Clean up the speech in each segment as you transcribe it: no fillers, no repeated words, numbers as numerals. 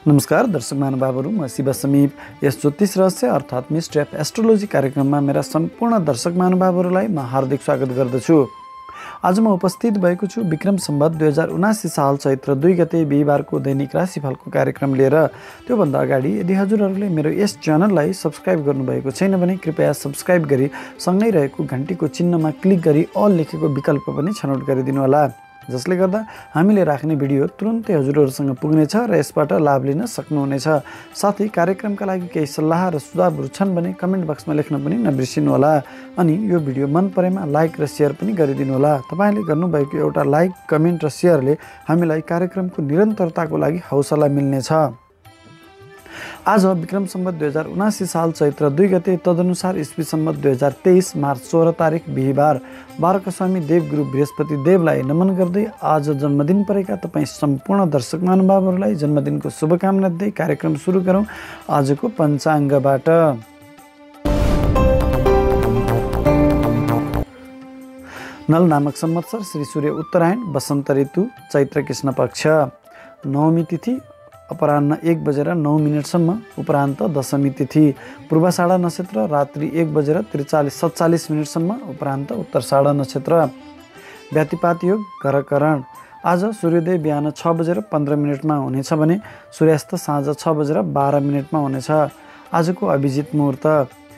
नमस्कार दर्शक महानुभावहरू, म शिव समीप यस ज्योतिष रहस्य अर्थात् मिस्ट्री अफ एस्ट्रोलोजी कार्यक्रममा मेरा सम्पूर्ण दर्शक महानुभावहरूलाई म हार्दिक स्वागत गर्दछु। आज म उपस्थित भएको छु विक्रम सम्वत 2079 साल चैत्र 2 गते बिहीबारको दैनिक राशिफलको कार्यक्रम लिएर। त्योभन्दा अगाडि यदि हजुरहरूले मेरो यस च्यानललाई सब्स्क्राइब गर्नुभएको छैन भने कृपया सब्स्क्राइब गरी सँगै रहेको घण्टीको चिन्हमा क्लिक गरी अल लेखेको विकल्प पनि छनौट गरिदिनु होला, जसले गर्दा हामीले राख्ने भिडियो तुरुन्तै हजुरहरूसँग पुग्नेछ र यसबाट लाभ लिन सक्नुहुनेछ। साथै कार्यक्रमका लागि केही सल्लाह र सुझावहरू छन् भने कमेन्ट बक्समा लेख्न पनि नबिर्सिनु होला। अनि यो भिडियो मन परेमा लाइक र शेयर पनि गरिदिनु होला। तपाईले गर्नुभएको एउटा लाइक, कमेन्ट र शेयरले हामीलाई कार्यक्रमको निरन्तरताको लागि हौसला मिल्नेछ। आज विक्रम सम्वत 2079 साल चैत्र 2 गते तदनुसार ईस्वी सम्वत 2023 मार्च 16 तारिक बिहीबार। बारका स्वामी देवगुरु बृहस्पति देवलाई नमन गर्दै आज जन्मदिन परेका तपाईँ सम्पूर्ण दर्शक महानुभावहरूलाई जन्मदिनको शुभकामना दिँदै कार्यक्रम सुरु गरौँ आजको पञ्चाङ्गबाट। नल नामक संवत्सर श्री सूर्य उत्तरायण वसन्त ऋतु चैत्र कृष्ण पक्ष। नवमी तिथि अपराह्न 1:09 उपरान्त दशमी तिथि। पूर्वाषाढा नक्षत्र रात्रि 1:47 उपरान्त उत्तरषाढा नक्षत्र। व्यातिपात योग गरकरण। आज सूर्योदय बिहान 6:15 हुनेछ भने सूर्यास्त साँझ 6:12 हुनेछ। आजको अभिजित मुहुर्त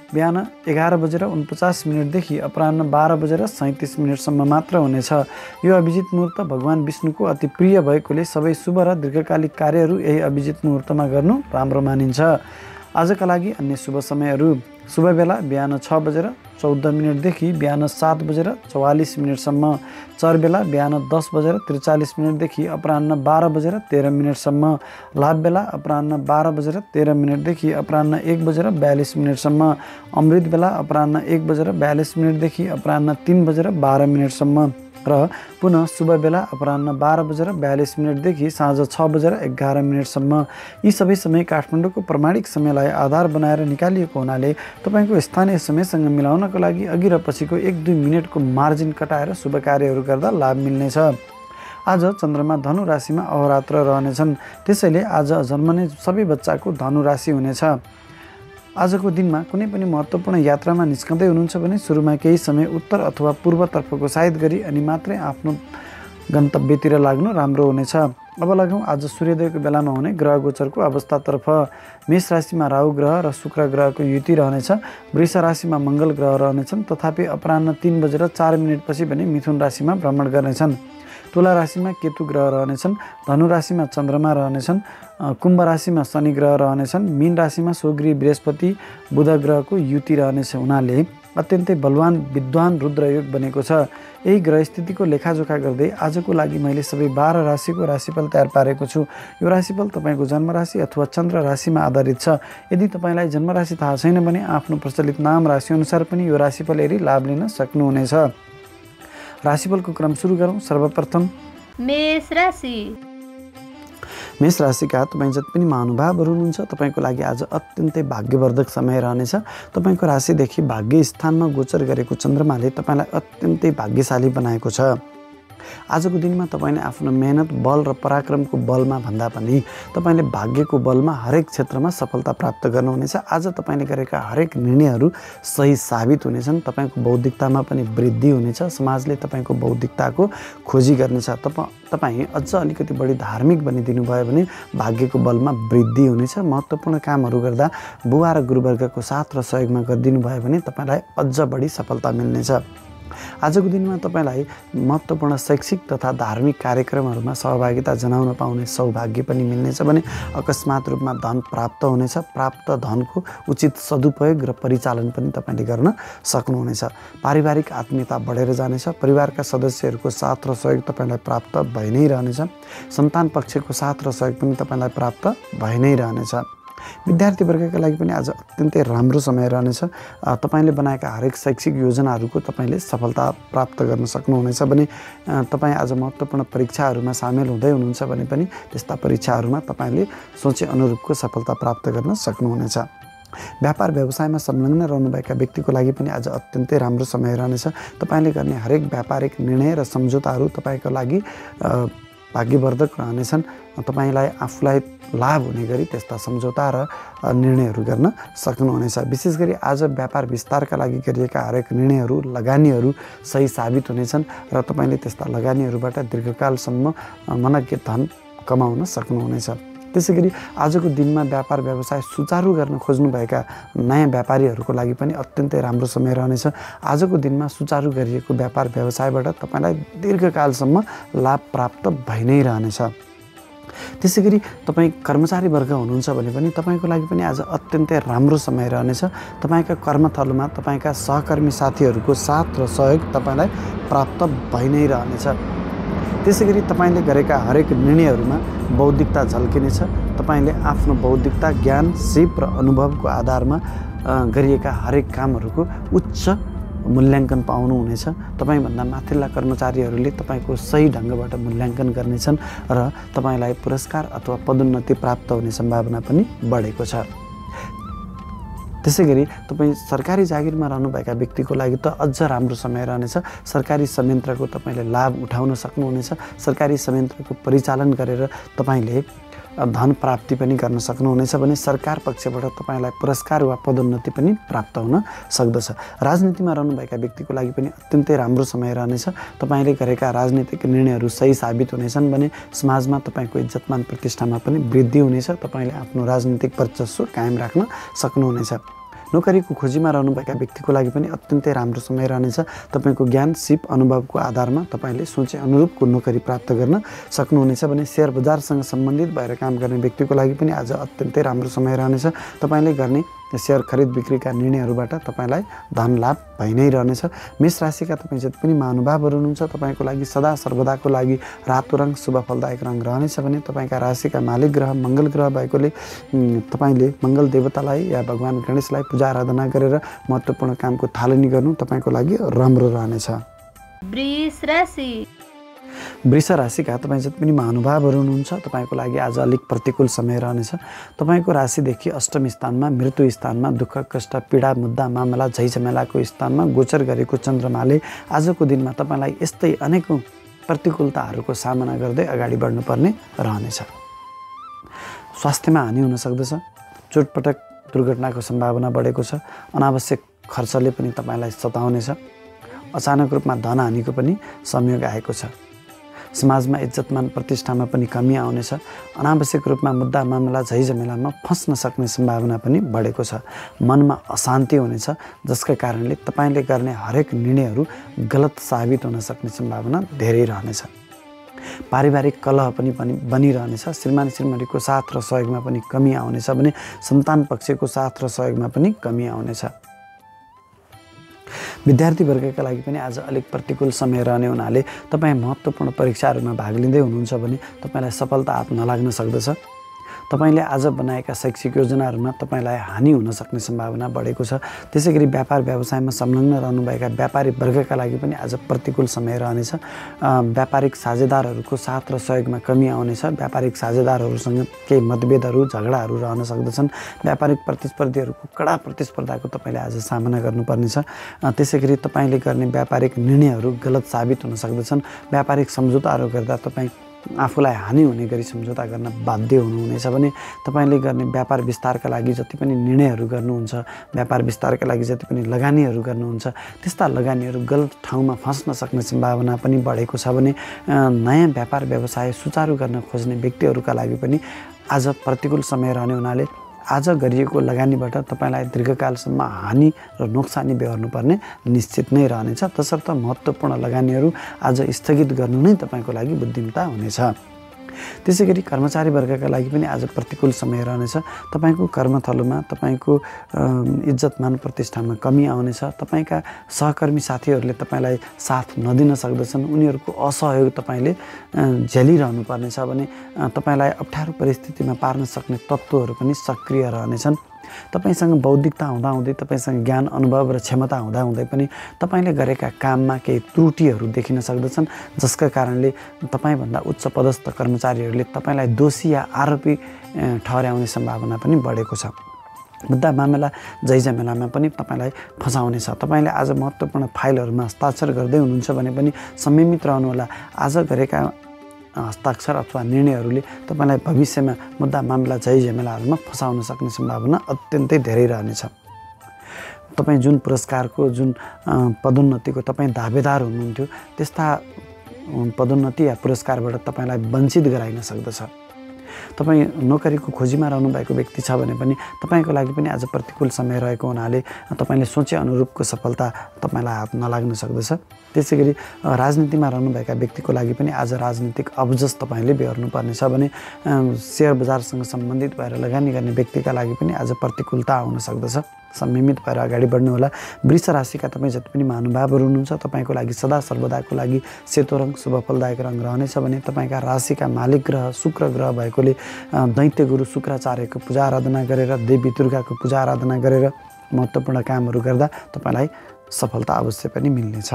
बिहान 11:49 देखि अपराह्न 12:37 मात्र हुनेछ। यो अभिजित मुहुर्त भगवान विष्णुको अति प्रिय भएकोले सबै शुभ र दीर्घकालिक कार्यहरू यही अभिजित मुहुर्तमा गर्नु राम्रो मानिन्छ। आजका लागि अन्य शुभ समयहरू: शुभ बेला बिहान 6:14 देखि बिहान 7:44 चर बेला बिहान 10:43 देखि अपराह्न 12:13 लाभ बेला अपराह्न 12:13 देखि अपराह्न 1:42 अमृत बेला अपराह्न 1:42 देखि अपराह्न 3:12 र पुनः शुभ बेला अपराह्न 12:42 देखि साँझ 6:11 यी सबै समय काठमाडौँको प्रमाणिक समयलाई आधार बनाएर निकालिएको हुनाले तपाईको स्थानीय समयसँग मिलाउनको लागि अघि र पछिको 1-2 मिनेटको मार्जिन कटाएर शुभ कार्यहरू गर्दा लाभ मिल्नेछ। आज चन्द्रमा धनु राशिमा अहोरात्र रहनेछन्, त्यसैले आज जन्मने सबै बच्चाको धनु राशि हुनेछ। आजको दिनमा कुनै पनि महत्त्वपूर्ण यात्रामा निस्कँदै हुनुहुन्छ भने सुरुमा केही समय उत्तर अथवा पूर्वतर्फको साइड गरी अनि मात्रै आफ्नो गन्तव्यतिर लाग्नु राम्रो हुनेछ। अब लगौँ आज सूर्योदयको बेलामा हुने ग्रह गोचरको अवस्थातर्फ। मेष राशिमा राहु ग्रह र शुक्र ग्रहको युति रहनेछ। वृष राशिमा मङ्गल ग्रह रहनेछन्, तथापि अपराह्न 3:04 पछि भने मिथुन राशिमा भ्रमण गर्नेछन्। तुला राशिमा केतु ग्रह रहनेछन्। धनु राशिमा चन्द्रमा रहनेछन्। कुम्भ राशिमा शनि ग्रह रहनेछन्। मीन राशिमा सोग्री बृहस्पति बुध ग्रहको युति रहनेछ हुनाले अत्यन्तै बलवान विद्वान रुद्र योग बनेको छ। यही ग्रह स्थितिको लेखाजोखा गर्दै आजको लागि मैले सबै 12 राशिको राशिफल तयार पारेको छु। यो राशिफल तपाईँको जन्मराशि अथवा चन्द्र राशिमा आधारित छ। यदि तपाईँलाई जन्मराशि थाहा छैन भने आफ्नो प्रचलित नाम राशि अनुसार पनि यो राशिफल हेरी लाभ लिन सक्नुहुनेछ। राशिफलको क्रम सुरु गरौँ। सर्वप्रथम मेष राशि। मेष राशिका तपाईँ जति पनि महानुभावहरू हुनुहुन्छ तपाईँको लागि आज अत्यन्तै भाग्यवर्धक समय रहनेछ। तपाईँको राशिदेखि भाग्य स्थानमा गोचर गरेको चन्द्रमाले तपाईँलाई अत्यन्तै भाग्यशाली बनाएको छ। आजको दिनमा तपाईँले आफ्नो मेहनत बल र पराक्रमको बलमा भन्दा पनि तपाईँले भाग्यको बलमा हरेक क्षेत्रमा सफलता प्राप्त गर्नुहुनेछ। आज तपाईँले गरेका हरेक निर्णयहरू सही साबित हुनेछन्। तपाईँको बौद्धिकतामा पनि वृद्धि हुनेछ। समाजले तपाईँको बौद्धिकताको खोजी गर्नेछ। तपाईँ अझ अलिकति बढी धार्मिक बनिदिनु भयो भने भाग्यको बलमा वृद्धि हुनेछ। महत्त्वपूर्ण कामहरू गर्दा बुवा र गुरुवर्गको साथ र सहयोगमा गरिदिनु भयो भने तपाईँलाई अझ बढी सफलता मिल्नेछ। आजको दिनमा तपाईँलाई महत्त्वपूर्ण शैक्षिक तथा धार्मिक कार्यक्रमहरूमा सहभागिता जनाउन पाउने सौभाग्य पनि मिल्नेछ भने अकस्मात रूपमा धन प्राप्त हुनेछ। प्राप्त धनको उचित सदुपयोग र परिचालन पनि तपाईँले गर्न सक्नुहुनेछ। पारिवारिक आत्मीयता बढेर जानेछ। परिवारका सदस्यहरूको साथ र सहयोग तपाईँलाई प्राप्त भइ नै रहनेछ। सन्तान पक्षको साथ र सहयोग पनि तपाईँलाई प्राप्त भइ नै रहनेछ। विद्यार्थी वर्गका लागि पनि आज अत्यन्तै राम्रो समय रहनेछ। तपाईँले बनाएका हरेक शैक्षिक योजनाहरूको तपाईँले सफलता प्राप्त गर्न सक्नुहुनेछ भने तपाईँ आज महत्त्वपूर्ण परीक्षाहरूमा सामेल हुँदै हुनुहुन्छ भने पनि त्यस्ता परीक्षाहरूमा तपाईँले सोचे अनुरूपको सफलता प्राप्त गर्न सक्नुहुनेछ। व्यापार व्यवसायमा संलग्न रहनुभएका व्यक्तिको लागि पनि आज अत्यन्तै राम्रो समय रहनेछ। तपाईँले गर्ने हरेक व्यापारिक निर्णय र सम्झौताहरू तपाईँको लागि भाग्यवर्धक रहनेछन्। तपाईँलाई आफूलाई लाभ हुने गरी त्यस्ता सम्झौता र निर्णयहरू गर्न सक्नुहुनेछ। विशेष गरी आज व्यापार विस्तारका लागि गरिएका हरेक निर्णयहरू लगानीहरू सही साबित हुनेछन् र तपाईँले त्यस्ता लगानीहरूबाट दीर्घकालसम्म मनज्ञ धन कमाउन सक्नुहुनेछ। त्यसै गरी आजको दिनमा व्यापार व्यवसाय सुचारू गर्न खोज्नुभएका नयाँ व्यापारीहरूको लागि पनि अत्यन्तै राम्रो समय रहनेछ। आजको दिनमा सुचारू गरिएको व्यापार व्यवसायबाट तपाईँलाई दीर्घकालसम्म लाभ प्राप्त भइ नै रहनेछ। त्यसै गरी तपाईँ कर्मचारी वर्ग हुनुहुन्छ भने पनि तपाईँको लागि पनि आज अत्यन्तै राम्रो समय रहनेछ। तपाईँका कर्मथलोमा तपाईँका सहकर्मी साथीहरूको साथ र सहयोग तपाईँलाई प्राप्त भइ नै रहनेछ। त्यसै गरी तपाईँले गरेका हरेक निर्णयहरूमा बौद्धिकता झल्किनेछ। तपाईँले आफ्नो बौद्धिकता, ज्ञान, सिप र अनुभवको आधारमा गरिएका हरेक कामहरूको उच्च मूल्याङ्कन पाउनुहुनेछ। तपाईँभन्दा माथिल्ला कर्मचारीहरूले तपाईँको सही ढङ्गबाट मूल्याङ्कन गर्नेछन् र तपाईँलाई पुरस्कार अथवा पदोन्नति प्राप्त हुने सम्भावना पनि बढेको छ। त्यसै गरी तपाईँ सरकारी जागिरमा रहनुभएका व्यक्तिको लागि त अझ राम्रो समय रहनेछ। सरकारी संयन्त्रको तपाईँले लाभ उठाउन सक्नुहुनेछ। सरकारी संयन्त्रको परिचालन गरेर तपाईँले धन प्राप्ति पनि गर्न सक्नुहुनेछ भने सरकार पक्षबाट तपाईँलाई पुरस्कार वा पदोन्नति पनि प्राप्त हुन सक्दछ। राजनीतिमा रहनुभएका व्यक्तिको लागि पनि अत्यन्तै राम्रो समय रहनेछ। तपाईँले गरेका राजनीतिक निर्णयहरू सही साबित हुनेछन् भने समाजमा तपाईँको इज्जतमान प्रतिष्ठामा पनि वृद्धि हुनेछ। तपाईँले आफ्नो राजनीतिक वर्चस्व कायम राख्न सक्नुहुनेछ। नोकरीको खोजीमा रहनुभएका व्यक्तिको लागि पनि अत्यन्तै राम्रो समय रहनेछ। तपाईँको ज्ञान, सिप, अनुभवको आधारमा तपाईँले सोचे अनुरूपको नोकरी प्राप्त गर्न सक्नुहुनेछ भने सेयर बजारसँग सम्बन्धित भएर काम गर्ने व्यक्तिको लागि पनि आज अत्यन्तै राम्रो समय रहनेछ। तपाईँले गर्ने सेयर खरिद बिक्रीका निर्णयहरूबाट तपाईँलाई धन लाभ भइ नै रहनेछ। मेष राशिका तपाईँ जति पनि महानुभावहरू हुनुहुन्छ तपाईँको लागि सदा सर्वदाको लागि रातो रङ शुभ फलदायक रङ रहनेछ भने तपाईँका राशिका मालिक ग्रह मङ्गल ग्रह भएकोले तपाईँले मङ्गल देवतालाई या भगवान् गणेशलाई पूजा आराधना गरेर महत्त्वपूर्ण कामको थालनी गर्नु तपाईँको लागि राम्रो रहनेछ। वृष राशिका तपाईँ जति पनि महानुभावहरू हुनुहुन्छ तपाईँको लागि आज अलिक प्रतिकूल समय रहनेछ। तपाईँको राशिदेखि अष्टम स्थानमा, मृत्यु स्थानमा, दुःख कष्ट पीडा मुद्दा मामला झैझमेलाको स्थानमा गोचर गरेको चन्द्रमाले आजको दिनमा तपाईँलाई यस्तै अनेकौँ प्रतिकूलताहरूको सामना गर्दै अगाडि बढ्नुपर्ने रहनेछ। स्वास्थ्यमा हानि हुन सक्दछ। चोटपटक दुर्घटनाको सम्भावना बढेको छ। अनावश्यक खर्चले पनि तपाईँलाई सताउनेछ। अचानक रूपमा धन हानिको पनि संयोग आएको छ। समाजमा इज्जतमान प्रतिष्ठामा पनि कमी आउनेछ। अनावश्यक रूपमा मुद्दा मामला झैझमेलामा फस्न सक्ने सम्भावना पनि बढेको छ। मनमा अशान्ति हुनेछ जसका कारणले तपाईँले गर्ने हरेक निर्णयहरू गलत साबित हुन सक्ने सम्भावना धेरै रहनेछ। पारिवारिक कलह पनि बनिरहनेछ। श्रीमान श्रीमतीको साथ र सहयोगमा पनि कमी आउनेछ भने सन्तान पक्षको साथ र सहयोगमा पनि कमी आउनेछ। विद्यार्थी वर्गका लागि पनि आज अलिक प्रतिकूल समय रहने हुनाले तपाईँ महत्त्वपूर्ण परीक्षाहरूमा भाग लिँदै हुनुहुन्छ भने तपाईँलाई सफलता हात नलाग्न सक्दछ। तपाईँले आज बनाएका शैक्षिक योजनाहरूमा तपाईँलाई हानि हुन सक्ने सम्भावना बढेको छ। त्यसै गरी व्यापार व्यवसायमा संलग्न रहनुभएका व्यापारी वर्गका लागि पनि आज प्रतिकूल समय रहनेछ। व्यापारिक साझेदारहरूको साथ र सहयोगमा कमी आउनेछ। व्यापारिक साझेदारहरूसँग केही मतभेदहरू झगडाहरू रहन सक्दछन्। व्यापारिक प्रतिस्पर्धीहरूको कडा प्रतिस्पर्धाको तपाईँले आज सामना गर्नुपर्नेछ। त्यसै गरी तपाईँले गर्ने व्यापारिक निर्णयहरू गलत साबित हुन सक्दछन्। व्यापारिक सम्झौताहरू गर्दा तपाईँ आफूलाई हानि हुने गरी सम्झौता गर्न बाध्य हुनुहुनेछ भने तपाईँले गर्ने व्यापार विस्तारका लागि जति पनि निर्णयहरू गर्नुहुन्छ, व्यापार विस्तारका लागि जति पनि लगानीहरू गर्नुहुन्छ, त्यस्ता लगानीहरू गलत ठाउँमा फस्न सक्ने सम्भावना पनि बढेको छ भने नयाँ व्यापार व्यवसाय सुचारू गर्न खोज्ने व्यक्तिहरूका लागि पनि आज प्रतिकूल समय रहने हुनाले आज गरिएको लगानीबाट तपाईँलाई दीर्घकालसम्म हानि र नोक्सानी बेहोर्नुपर्ने निश्चित नै रहनेछ। तसर्थ महत्त्वपूर्ण लगानीहरू आज स्थगित गर्नु नै तपाईँको लागि बुद्धिमत्ता हुनेछ। त्यसै गरी कर्मचारी वर्गका लागि पनि आज प्रतिकूल समय रहनेछ। तपाईँको कर्मथलोमा तपाईँको इज्जतमान प्रतिष्ठामा कमी आउनेछ। तपाईँका सहकर्मी साथीहरूले तपाईँलाई साथ नदिन सक्दछन्। उनीहरूको असहयोग तपाईँले झेलिरहनु पर्नेछ भने तपाईँलाई अप्ठ्यारो परिस्थितिमा पार्न सक्ने तत्त्वहरू पनि सक्रिय रहनेछन्। तपाईसँग बौद्धिकता हुँदाहुँदै, तपाईँसँग ज्ञान, अनुभव र क्षमता हुँदाहुँदै पनि तपाईँले गरेका काममा केही त्रुटिहरू देखिन सक्दछन् जसका कारणले तपाईँभन्दा उच्च पदस्थ कर्मचारीहरूले तपाईँलाई दोषी या आरोपी ठहर्याउने सम्भावना पनि बढेको छ। मुद्दा मामला झैझमेलामा पनि तपाईँलाई फसाउनेछ। तपाईँले आज महत्त्वपूर्ण फाइलहरूमा हस्ताक्षर गर्दै हुनुहुन्छ भने पनि संयमित रहनुहोला। आज गरेका हस्ताक्षर अथवा निर्णयहरूले तपाईँलाई भविष्यमा मुद्दा मामला झैझमेलाहरूमा फसाउन सक्ने सम्भावना अत्यन्तै धेरै रहनेछ। तपाईँ जुन पुरस्कारको जुन पदोन्नतिको तपाईँ दावेदार हुनुहुन्थ्यो त्यस्ता पदोन्नति या पुरस्कारबाट तपाईँलाई वञ्चित गराइन सक्दछ। तपाईँ नोकरीको खोजीमा रहनु भएको व्यक्ति छ भने पनि तपाईँको लागि पनि आज प्रतिकूल समय रहेको हुनाले तपाईँले सोचे अनुरूपको सफलता तपाईँलाई हात नलाग्न सक्दछ। त्यसै गरी राजनीतिमा रहनुभएका व्यक्तिको लागि पनि आज राजनीतिक अब्जस तपाईँले बेहोर्नु पर्नेछ भने सेयर बजारसँग सम्बन्धित भएर लगानी गर्ने व्यक्तिका लागि पनि आज प्रतिकूलता आउन सक्दछ। संयमित भएर अगाडि बढ्नुहोला। वृष राशिका तपाईँ जति पनि महानुभावहरू हुनुहुन्छ तपाईँको लागि सदा सर्वदाको लागि सेतो रङ शुभ फलदायक रङ रहनेछ भने तपाईँका राशिका मालिक ग्रह शुक्र ग्रह भएकोले दैत्य गुरु शुक्राचार्यको पूजा आराधना गरेर देवी दुर्गाको पूजा आराधना गरेर महत्त्वपूर्ण कामहरू गर्दा तपाईँलाई सफलता अवश्य पनि मिल्नेछ।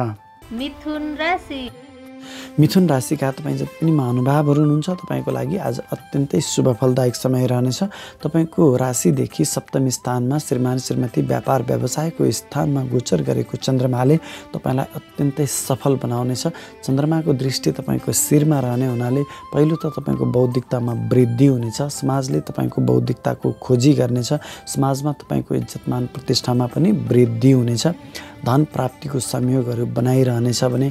मिथुन राशिका तपाईँ जति पनि महानुभावहरू हुनुहुन्छ तपाईँको लागि आज अत्यन्तै शुभ फलदायक समय रहनेछ। तपाईँको राशिदेखि सप्तमी स्थानमा श्रीमान श्रीमती व्यापार व्यवसायको स्थानमा गोचर गरेको चन्द्रमाले तपाईँलाई अत्यन्तै सफल बनाउनेछ। चन्द्रमाको दृष्टि तपाईँको शिरमा रहने हुनाले पहिलो त तपाईँको बौद्धिकतामा वृद्धि हुनेछ। समाजले तपाईँको बौद्धिकताको खोजी गर्नेछ। समाजमा तपाईँको इज्जतमान प्रतिष्ठामा पनि वृद्धि हुनेछ। धन प्राप्तिको संयोगहरू बनाइरहनेछ भने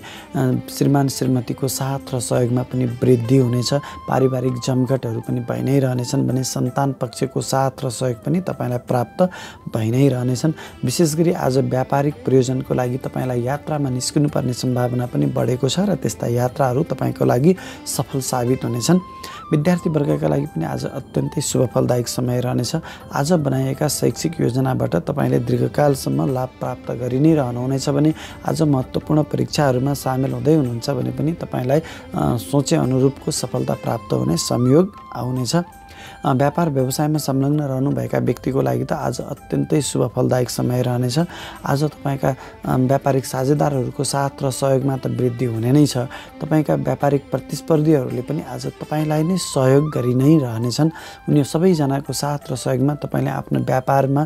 श्रीमान श्रीमतीको साथ र सहयोगमा पनि वृद्धि हुनेछ। पारिवारिक जमघटहरू पनि भइ नै रहनेछन् भने सन्तान पक्षको साथ र सहयोग पनि तपाईँलाई प्राप्त भइ नै रहनेछन्। विशेष गरी आज व्यापारिक प्रयोजनको लागि तपाईँलाई यात्रामा निस्किनुपर्ने सम्भावना पनि बढेको छ र त्यस्ता यात्राहरू तपाईँको लागि सफल साबित हुनेछन्। विद्यार्थी वर्गका लागि पनि आज अत्यन्तै शुभ फलदायक समय रहनेछ। आज बनाइएका शैक्षिक योजनाबाट तपाईँले दीर्घकालसम्म लाभ प्राप्त गरि नै रहनुहुनेछ भने आज महत्त्वपूर्ण परीक्षाहरूमा सामेल हुँदै हुनुहुन्छ भने पनि तपाईँलाई सोचे अनुरूपको सफलता प्राप्त हुने संयोग आउनेछ। व्यापार व्यवसायमा संलग्न रहनुभएका व्यक्तिको लागि त आज अत्यन्तै शुभ फलदायक समय रहनेछ। आज तपाईँका व्यापारिक साझेदारहरूको साथ र सहयोगमा त वृद्धि हुने नै छ। तपाईँका व्यापारिक प्रतिस्पर्धीहरूले पनि आज तपाईँलाई नै सहयोग गरि नै रहनेछन्। उनी सबैजनाको साथ र सहयोगमा तपाईँले आफ्नो व्यापारमा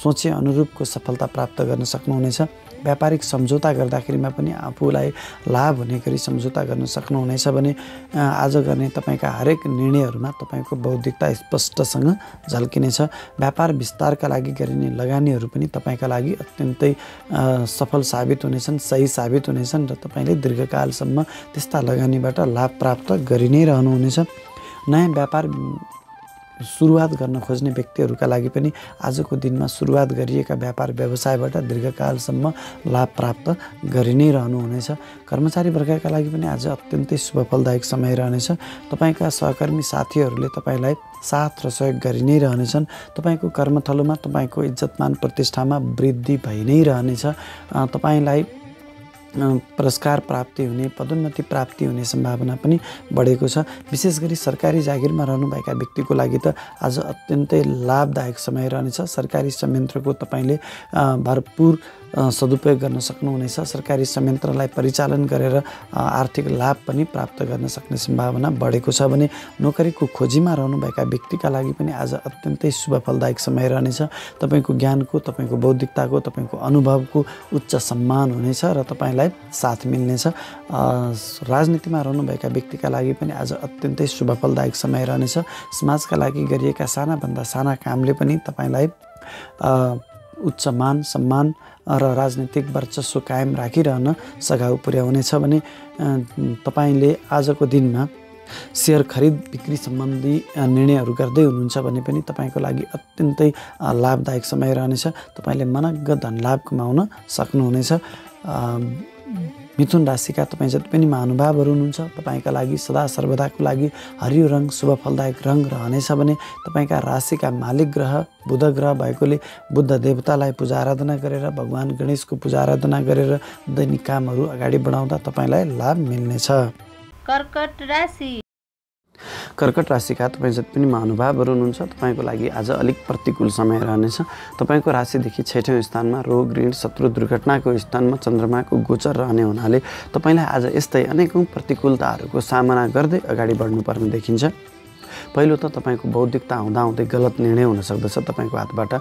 सोचे अनुरूपको सफलता प्राप्त गर्न सक्नुहुनेछ। व्यापारिक सम्झौता गर्दाखेरिमा पनि आफूलाई लाभ हुने गरी सम्झौता गर्न सक्नुहुनेछ भने आज गर्ने तपाईँका हरेक निर्णयहरूमा तपाईँको बौद्धिकता स्पष्टसँग झल्किनेछ। व्यापार विस्तारका लागि गरिने लगानीहरू पनि तपाईँका लागि अत्यन्तै सफल साबित हुनेछन्, सही साबित हुनेछन् र तपाईँले दीर्घकालसम्म त्यस्ता लगानीबाट लाभ प्राप्त गरि नै रहनुहुनेछ। नयाँ व्यापार सुरुवात गर्न खोज्ने व्यक्तिहरूका लागि पनि आजको दिनमा सुरुवात गरिएका व्यापार व्यवसायबाट दीर्घकालसम्म लाभ प्राप्त गरि नै रहनुहुनेछ। कर्मचारी वर्गका लागि पनि आज अत्यन्तै शुभ फलदायक समय रहनेछ। तपाईँका सहकर्मी साथीहरूले तपाईँलाई साथ र सहयोग गरि नै रहनेछन्। तपाईँको कर्मथलोमा तपाईँको इज्जतमान प्रतिष्ठामा वृद्धि भइ नै रहनेछ। तपाईँलाई पुरस्कार प्राप्ति हुने, पदोन्नति प्राप्ति हुने सम्भावना पनि बढेको छ। विशेष गरी सरकारी जागिरमा रहनुभएका व्यक्तिको लागि त आज अत्यन्तै लाभदायक समय रहनेछ। सरकारी संयन्त्रको तपाईँले भरपुर सदुपयोग गर्न सक्नुहुनेछ। सरकारी संयन्त्रलाई परिचालन गरेर आर्थिक लाभ पनि प्राप्त गर्न सक्ने सम्भावना बढेको छ भने नोकरीको खोजीमा रहनुभएका व्यक्तिका लागि पनि आज अत्यन्तै शुभ फलदायक समय रहनेछ। तपाईँको ज्ञानको, तपाईँको बौद्धिकताको, तपाईँको अनुभवको उच्च सम्मान हुनेछ र तपाईँलाई साथ मिल्नेछ। राजनीतिमा रहनुभएका व्यक्तिका लागि पनि आज अत्यन्तै शुभ फलदायक समय रहनेछ। समाजका लागि गरिएका सानाभन्दा साना कामले पनि तपाईँलाई उच्च मान सम्मान र राजनीतिक वर्चस्व कायम राखिरहन सघाउ पुर्याउनेछ भने तपाईँले आजको दिनमा सेयर खरिद बिक्री सम्बन्धी निर्णयहरू गर्दै हुनुहुन्छ भने पनि तपाईँको लागि अत्यन्तै लाभदायक समय रहनेछ। तपाईँले मनग्ग धन लाभ कमाउन सक्नुहुनेछ। मिथुन राशिका तपाईँ जति पनि महानुभावहरू हुनुहुन्छ तपाईँका लागि सदा सर्वदाको लागि हरियो रङ शुभ फलदायक रङ रहनेछ भने तपाईँका राशिका मालिक ग्रह बुध ग्रह भएकोले बुद्ध देवतालाई पूजा आराधना गरेर भगवान गणेशको पूजा आराधना गरेर दैनिक कामहरू अगाडि बढाउँदा तपाईँलाई लाभ मिल्नेछ। कर्कट राशिका तपाईँ जति पनि महानुभावहरू हुनुहुन्छ तपाईँको लागि आज अलिक प्रतिकूल समय रहनेछ। तपाईँको राशिदेखि 6औँ स्थानमा रोग ऋण शत्रु दुर्घटनाको स्थानमा चन्द्रमाको गोचर रहने हुनाले तपाईँलाई आज यस्तै अनेकौँ प्रतिकूलताहरूको सामना गर्दै अगाडि बढ्नुपर्ने देखिन्छ। पहिलो त तपाईँको बौद्धिकता हुँदाहुँदै गलत निर्णय हुन सक्दछ तपाईँको हातबाट।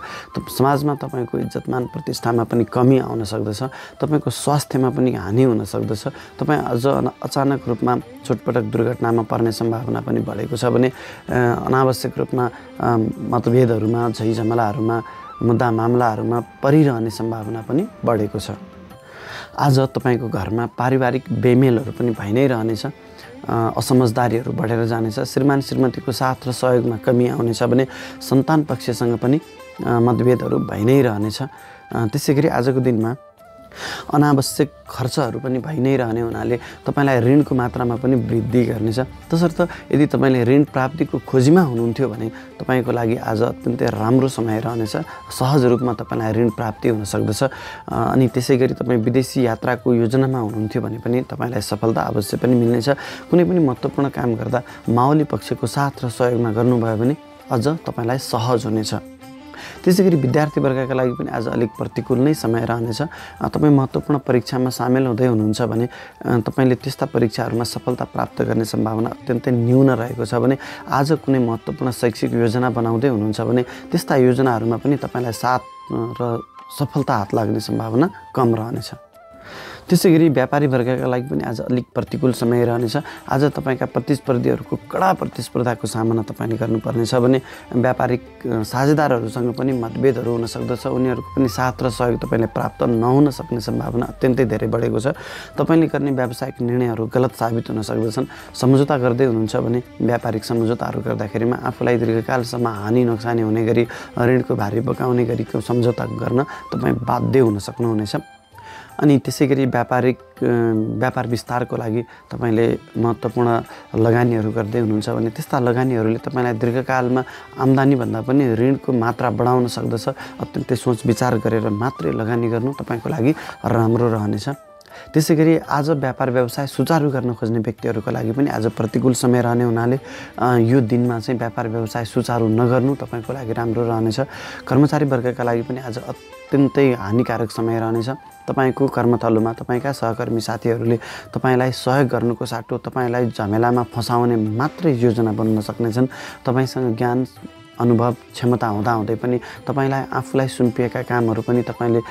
समाजमा तपाईँको इज्जतमान प्रतिष्ठामा पनि कमी आउन सक्दछ। तपाईँको स्वास्थ्यमा पनि हानि हुन सक्दछ। तपाईँ अझ अचानक रूपमा चोटपटक दुर्घटनामा पर्ने सम्भावना पनि बढेको छ भने अनावश्यक रूपमा मतभेदहरूमा, झैझमलाहरूमा, मुद्दा मामलाहरूमा परिरहने सम्भावना पनि बढेको छ। आज तपाईँको घरमा पारिवारिक बेमेलहरू पनि भइ नै रहनेछ। असमझदारीहरू बढेर जानेछ। श्रीमान श्रीमतीको साथ र सहयोगमा कमी आउनेछ भने सन्तान पक्षसँग पनि मतभेदहरू भइ नै रहनेछ। त्यसै गरी आजको दिनमा अनावश्यक खर्चहरू पनि भइ नै रहने हुनाले तपाईँलाई ऋणको मात्रामा पनि वृद्धि गर्नेछ। तसर्थ यदि तपाईँले ऋण प्राप्तिको खोजीमा हुनुहुन्थ्यो भने तपाईँको लागि आज अत्यन्तै राम्रो समय रहनेछ। सहज रूपमा तपाईँलाई ऋण प्राप्ति हुन सक्दछ। अनि त्यसै गरी तपाईँ विदेशी यात्राको योजनामा हुनुहुन्थ्यो भने पनि तपाईँलाई सफलता अवश्य पनि मिल्नेछ। कुनै पनि महत्त्वपूर्ण काम गर्दा माओली पक्षको साथ र सहयोगमा गर्नुभयो भने अझ तपाईँलाई सहज हुनेछ। त्यसै गरी विद्यार्थी वर्गका लागि पनि आज अलिक प्रतिकूल नै समय रहनेछ। तपाईँ महत्त्वपूर्ण परीक्षामा सामेल हुँदै हुनुहुन्छ भने तपाईँले त्यस्ता परीक्षाहरूमा सफलता प्राप्त गर्ने सम्भावना अत्यन्तै न्यून रहेको छ भने आज कुनै महत्त्वपूर्ण शैक्षिक योजना बनाउँदै हुनुहुन्छ भने त्यस्ता योजनाहरूमा पनि तपाईँलाई साथ र सफलता हात लाग्ने सम्भावना कम रहनेछ। त्यसै गरी व्यापारी वर्गका लागि पनि आज अलिक प्रतिकूल समय रहनेछ। आज तपाईँका प्रतिस्पर्धीहरूको कडा प्रतिस्पर्धाको सामना तपाईँले गर्नुपर्नेछ भने व्यापारिक साझेदारहरूसँग पनि मतभेदहरू हुन सक्दछ। उनीहरूको पनि साथ र सहयोग तपाईँले प्राप्त नहुन सक्ने सम्भावना अत्यन्तै धेरै बढेको छ। तपाईँले गर्ने व्यावसायिक निर्णयहरू गलत साबित हुन सक्दछन्। सम्झौता गर्दै हुनुहुन्छ भने व्यापारिक सम्झौताहरू गर्दाखेरिमा आफूलाई दीर्घकालसम्म हानि नोक्सानी हुने गरी ऋणको भारी बोकाउने गरीको सम्झौता गर्न तपाईँ बाध्य हुन सक्नुहुनेछ। अनि त्यसै गरी व्यापार विस्तारको लागि तपाईँले महत्त्वपूर्ण लगानीहरू गर्दै हुनुहुन्छ भने त्यस्ता लगानीहरूले तपाईँलाई दीर्घकालमा आम्दानीभन्दा पनि ऋणको मात्रा बढाउन सक्दछ। अत्यन्तै सोच विचार गरेर मात्रै लगानी गर्नु तपाईँको लागि राम्रो रहनेछ। त्यसै गरी आज व्यापार व्यवसाय सुचारू गर्न खोज्ने व्यक्तिहरूको लागि पनि आज प्रतिकूल समय रहने हुनाले यो दिनमा चाहिँ व्यापार व्यवसाय सुचारू नगर्नु तपाईँको लागि राम्रो रहनेछ। कर्मचारी वर्गका लागि पनि आज अत्यन्तै हानिकारक समय रहनेछ। तपाईँको कर्मथलोमा तपाईँका सहकर्मी साथीहरूले तपाईँलाई सहयोग गर्नुको साटो तपाईँलाई झमेलामा फसाउने मात्रै योजना बन्न सक्नेछन्। तपाईँसँग ज्ञान अनुभव क्षमता हुँदाहुँदै पनि तपाईँलाई आफूलाई सुम्पिएका कामहरू पनि तपाईँले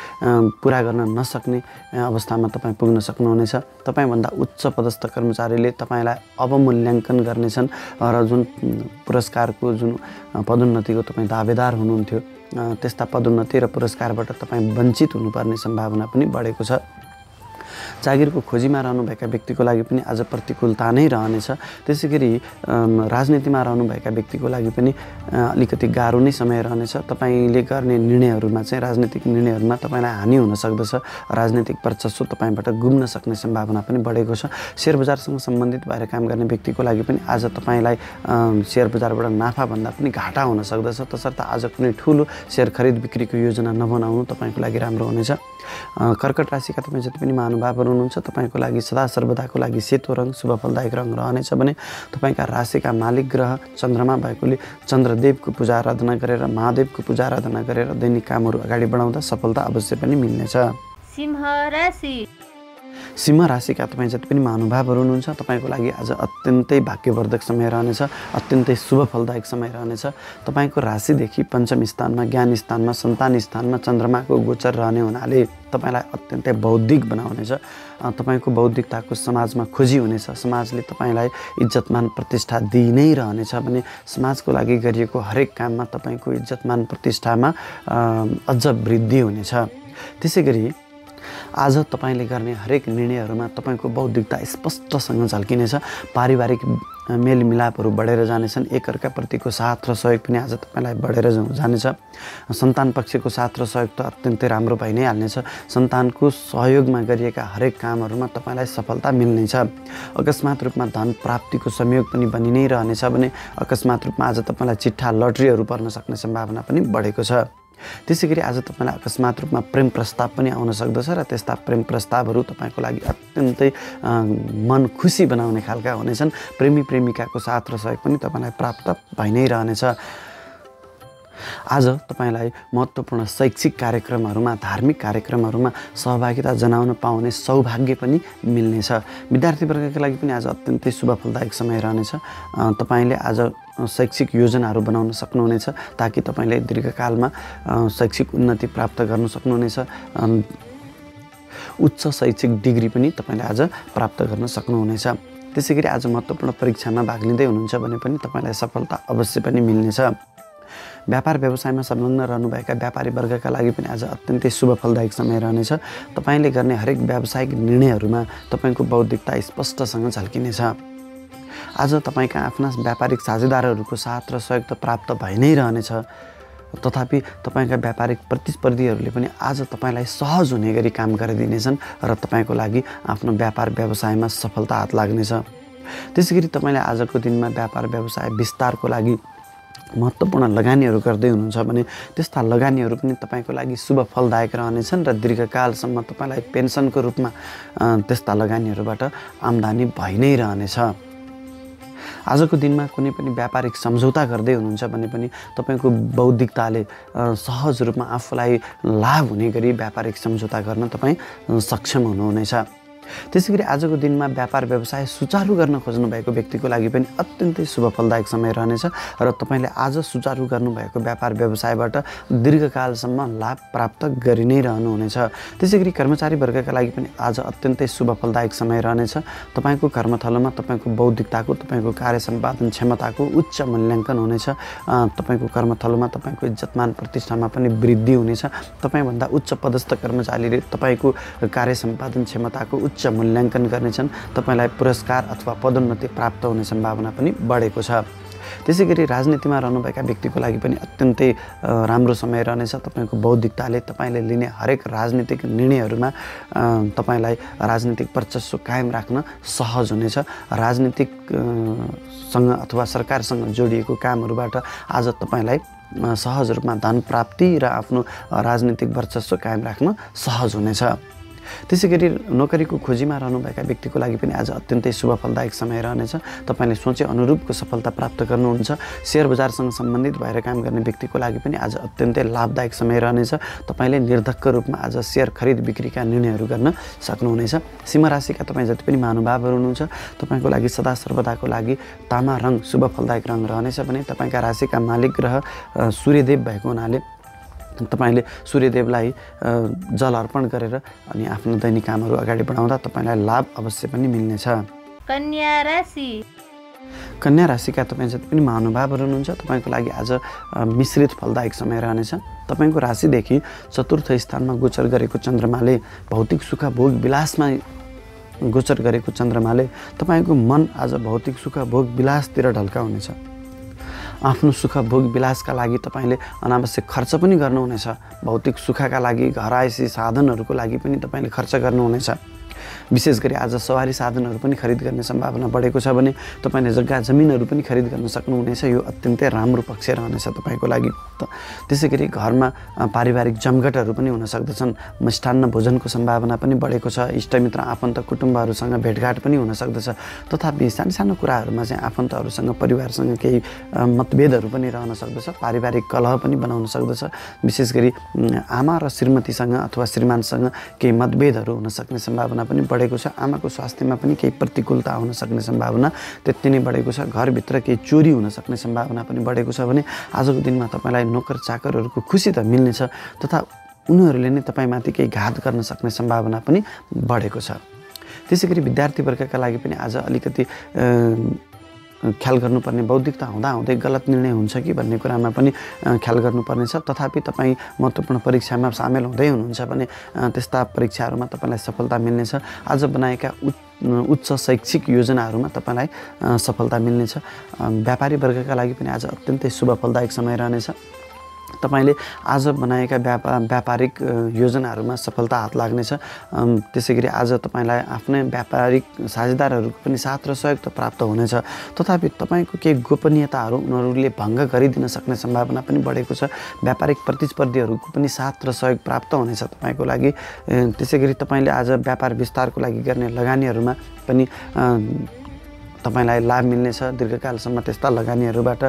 पुरा गर्न नसक्ने अवस्थामा तपाईँ पुग्न सक्नुहुनेछ। तपाईँभन्दा उच्च पदस्थ कर्मचारीले तपाईँलाई अवमूल्याङ्कन गर्नेछन् र जुन पुरस्कारको जुन पदोन्नतिको तपाईँ दावेदार हुनुहुन्थ्यो त्यस्ता पदोन्नति र पुरस्कारबाट तपाईँ वञ्चित हुनुपर्ने सम्भावना पनि बढेको छ। जागिरको खोजीमा रहनुभएका व्यक्तिको लागि पनि आज प्रतिकूलता नै रहनेछ। त्यसै गरी राजनीतिमा रहनुभएका व्यक्तिको लागि पनि अलिकति गाह्रो नै समय रहनेछ। तपाईँले गर्ने निर्णयहरूमा चाहिँ राजनीतिक निर्णयहरूमा तपाईँलाई हानि हुन सक्दछ। राजनीतिक वर्चस्व तपाईँबाट गुम्न सक्ने सम्भावना पनि बढेको छ। सेयर बजारसँग सम्बन्धित भएर काम गर्ने व्यक्तिको लागि पनि आज तपाईँलाई सेयर बजारबाट नाफाभन्दा पनि घाटा हुन सक्दछ। तसर्थ आज कुनै ठुलो सेयर खरिद बिक्रीको योजना नबनाउनु तपाईँको लागि राम्रो हुनेछ। कर्कट राशिका तपाईँ जति पनि महानुभावहरू हुनुहुन्छ तपाईँको लागि सदा सर्वदाको लागि सेतो रङ शुभ फलदायक रङ रहनेछ भने तपाईँका राशिका मालिक ग्रह चन्द्रमा भएकोले चन्द्रदेवको पूजा आराधना गरेर महादेवको पूजा आराधना गरेर दैनिक कामहरू अगाडि बढाउँदा सफलता अवश्य पनि मिल्नेछ। सिंह राशि सिंह राशिका तपाईँ जति पनि महानुभावहरू हुनुहुन्छ तपाईँको लागि आज अत्यन्तै भाग्यवर्धक समय रहनेछ। अत्यन्तै शुभ फलदायक समय रहनेछ। तपाईँको राशिदेखि पञ्चम स्थानमा ज्ञान स्थानमा सन्तान स्थानमा चन्द्रमाको गोचर रहने हुनाले तपाईँलाई अत्यन्तै बौद्धिक बनाउनेछ। तपाईँको बौद्धिकताको समाजमा खोजी हुनेछ। समाजले तपाईँलाई इज्जतमान प्रतिष्ठा दिइ नै रहनेछ भने समाजको लागि गरिएको हरेक काममा तपाईँको इज्जतमान प्रतिष्ठामा अझ वृद्धि हुनेछ। त्यसै गरी आज तपाईँले गर्ने हरेक निर्णयहरूमा तपाईँको बौद्धिकता स्पष्टसँग झल्किनेछ। पारिवारिक मेलमिलापहरू बढेर जानेछन्। एकअर्काप्रतिको साथ र सहयोग पनि आज तपाईँलाई बढेर जानेछ। सन्तान पक्षको साथ र सहयोग त अत्यन्तै राम्रो भइ नै हाल्नेछ। सन्तानको सहयोगमा गरिएका हरेक कामहरूमा तपाईँलाई सफलता मिल्नेछ। अकस्मात रूपमा धन प्राप्तिको संयोग पनि बनि नै रहनेछ भने अकस्मात रूपमा आज तपाईँलाई चिट्ठा लटरीहरू पर्न सक्ने सम्भावना पनि बढेको छ। त्यसै गरी आज तपाईँलाई अकस्मात रूपमा प्रेम प्रस्ताव पनि आउन सक्दछ र त्यस्ता प्रेम प्रस्तावहरू तपाईँको लागि अत्यन्तै मन खुसी बनाउने खालका हुनेछन्। प्रेमी प्रेमिकाको साथ र सहयोग पनि तपाईँलाई प्राप्त भइ नै रहनेछ। आज तपाईलाई महत्त्वपूर्ण शैक्षिक कार्यक्रमहरूमा, धार्मिक कार्यक्रमहरूमा सहभागिता जनाउन पाउने सौभाग्य पनि मिल्नेछ। विद्यार्थीवर्गका लागि पनि आज अत्यन्तै शुभ फलदायक समय रहनेछ। तपाईले आज शैक्षिक योजनाहरू बनाउन सक्नुहुनेछ ताकि तपाईले दीर्घकालमा शैक्षिक उन्नति प्राप्त गर्न सक्नुहुनेछ। उच्च शैक्षिक डिग्री पनि तपाईले आज प्राप्त गर्न सक्नुहुनेछ। त्यसैगरी आज महत्त्वपूर्ण परीक्षामा भाग लिँदै हुनुहुन्छ भने पनि तपाईलाई सफलता अवश्य पनि मिल्नेछ। व्यापार व्यवसायमा संलग्न रहनुभएका व्यापारी वर्गका लागि पनि आज अत्यन्तै शुभ फलदायक समय रहनेछ। तपाईले गर्ने हरेक व्यावसायिक निर्णयहरूमा तपाईको बौद्धिकता स्पष्टसँग झल्किनेछ। आज तपाईका आफ्ना व्यापारिक साझेदारहरूको साथ र सहयोग त प्राप्त भइ नै रहनेछ, तथापि तपाईका व्यापारिक प्रतिस्पर्धीहरूले पनि आज तपाईलाई सहज हुने गरी काम गरिदिनेछन् र तपाईको लागि आफ्नो व्यापार व्यवसायमा सफलता हात लाग्नेछ। त्यसैगरी तपाईले आजको दिनमा व्यापार व्यवसाय विस्तारको लागि महत्त्वपूर्ण लगानीहरू गर्दै हुनुहुन्छ भने त्यस्ता लगानीहरू पनि तपाईको लागि शुभ फलदायक रहनेछन् र दीर्घकालसम्म तपाईलाई पेन्सनको रूपमा त्यस्ता लगानीहरूबाट आम्दानी भइ नै रहनेछ। आजको दिनमा कुनै पनि व्यापारिक सम्झौता गर्दै हुनुहुन्छ भने पनि तपाईको बौद्धिकताले सहज रूपमा आफूलाई लाभ हुने गरी व्यापारिक सम्झौता गर्न तपाईँ सक्षम हुनुहुनेछ। त्यसैगरी आजको दिनमा व्यापार व्यवसाय सुचारू गर्न खोज्नु भएको व्यक्तिको लागि पनि अत्यन्तै शुभ फलदायक समय रहनेछ र तपाईले आज सुचारू गर्नुभएको व्यापार व्यवसायबाट दीर्घकालसम्म लाभ प्राप्त गरि नै रहनुहुनेछ। त्यसैगरी कर्मचारी वर्गका लागि पनि आज अत्यन्तै शुभ फलदायक समय रहनेछ। तपाईको कर्मथलोमा तपाईको बौद्धिकताको, तपाईको कार्य सम्पादन क्षमताको उच्च मूल्याङ्कन हुनेछ। तपाईको कर्मथलोमा तपाईको इज्जतमान प्रतिष्ठामा पनि वृद्धि हुनेछ। तपाईभन्दा उच्च पदस्थ कर्मचारीले तपाईको कार्य सम्पादन क्षमताको उच्च मूल्याङ्कन गर्नेछन्। तपाईलाई पुरस्कार अथवा पदोन्नति प्राप्त हुने सम्भावना पनि बढेको छ। त्यसैगरी राजनीतिमा रहनुभएका व्यक्तिको लागि पनि अत्यन्तै राम्रो समय रहनेछ। तपाईको बौद्धिकताले तपाईले लिने हरेक राजनीतिक निर्णयहरूमा तपाईलाई राजनीतिक वर्चस्व कायम राख्न सहज हुनेछ। राजनीतिक सँग अथवा सरकारसँग जोडिएको कामहरूबाट आज तपाईलाई सहज रूपमा धन प्राप्ति र आफ्नो राजनीतिक वर्चस्व कायम राख्न सहज हुनेछ। त्यसैगरी नोकरीको खोजीमा रहनुभएका व्यक्तिको लागि पनि आज अत्यन्तै शुभ फलदायक समय रहनेछ। तपाईले सोचे अनुरूपको सफलता प्राप्त गर्नुहुन्छ। शेयर बजारसँग सम्बन्धित भएर काम गर्ने व्यक्तिको लागि पनि आज अत्यन्तै लाभदायक समय रहनेछ। तपाईले निर्धक्क रूपमा आज शेयर खरिद बिक्रीका निर्णयहरू गर्न सक्नुहुनेछ। सिंह राशिका तपाईँ जति पनि महानुभावहरू हुनुहुन्छ तपाईको लागि सदा सर्वदाको लागि तामा रङ शुभ फलदायक रङ रहनेछ भने तपाईका राशिका मालिक ग्रह सूर्यदेव भएको हुनाले तपाईले सूर्यदेवलाई जल अर्पण गरेर अनि आफ्नो दैनिक कामहरू अगाडि बढाउँदा तपाईलाई लाभ अवश्य पनि मिल्नेछ। कन्या राशि कन्या राशिका तपाईँ जति पनि महानुभावहरू हुनुहुन्छ तपाईको लागि आज मिश्रित फलदायक समय रहनेछ। तपाईको राशिदेखि चतुर्थ स्थानमा गोचर गरेको चन्द्रमाले भौतिक सुख भोग विलासमा गोचर गरेको चन्द्रमाले तपाईको मन आज भौतिक सुख भोग विलासतिर ढल्काउनेछ। आफ्नो सुख भोग विलासका लागि तपाईले अनावश्यक खर्च पनि गर्नुहुनेछ। भौतिक सुखका लागि घरायसी साधनहरूको लागि पनि तपाईले खर्च गर्नुहुनेछ। विशेष गरी आज सवारी साधनहरू पनि खरिद गर्ने सम्भावना बढेको छ भने तपाईले जग्गा जमिनहरू पनि खरिद गर्न सक्नुहुनेछ। यो अत्यन्तै राम्रो पक्ष रहनेछ तपाईको लागि। त्यसैगरी घरमा पारिवारिक जमघटहरू पनि हुन सक्दछन्। मिष्टान्न भोजनको सम्भावना पनि बढेको छ। इष्टमित्र आफन्त कुटुम्बहरूसँग भेटघाट पनि हुन सक्दछ। तथापि सानो कुराहरूमा चाहिँ आफन्तहरूसँग परिवारसँग केही मतभेदहरू पनि रहन सक्दछ। पारिवारिक कलह पनि बनाउन सक्दछ। विशेष गरी आमा र श्रीमतीसँग अथवा श्रीमानसँग केही मतभेदहरू हुन सक्ने सम्भावना पनि बढेको छ। आमाको स्वास्थ्यमा पनि केही प्रतिकूलता हुन सक्ने सम्भावना त्यति नै बढेको छ। घरभित्र केही चोरी हुन सक्ने सम्भावना पनि बढेको छ भने आजको दिनमा तपाईलाई नोकर चाकरहरूको खुसी त मिल्नेछ, तथा उनीहरूले नै तपाईमाथि केही घात गर्न सक्ने सम्भावना पनि बढेको छ। त्यसैगरी विद्यार्थी वर्गका लागि पनि आज अलिकति ख्याल गर्नुपर्ने, बौद्धिकता हुँदाहुँदै गलत निर्णय हुन्छ कि भन्ने कुरामा पनि ख्याल गर्नुपर्नेछ। तथापि तपाईँ महत्त्वपूर्ण परीक्षामा सामेल हुँदै हुनुहुन्छ भने त्यस्ता परीक्षाहरूमा तपाईँलाई सफलता मिल्नेछ। आज बनाएका उच्च शैक्षिक योजनाहरूमा तपाईँलाई सफलता मिल्नेछ। व्यापारी वर्गका लागि पनि आज अत्यन्तै शुभ फलदायक समय रहनेछ। तपाईले आज बनाएका व्यापारिक योजनाहरूमा सफलता हात लाग्नेछ। त्यसैगरी आज तपाईलाई आफ्नै व्यापारिक साझेदारहरूको पनि साथ र सहयोग त प्राप्त हुनेछ। तथापि तपाईको केही गोपनीयताहरू उनीहरूले भङ्ग गरिदिन सक्ने सम्भावना पनि बढेको छ। व्यापारिक प्रतिस्पर्धीहरूको पनि साथ र सहयोग प्राप्त हुनेछ तपाईको लागि। त्यसैगरी तपाईले आज व्यापार विस्तारको लागि गर्ने लगानीहरूमा पनि तपाईलाई लाभ मिल्नेछ। दीर्घकालसम्म त्यस्ता लगानीहरूबाट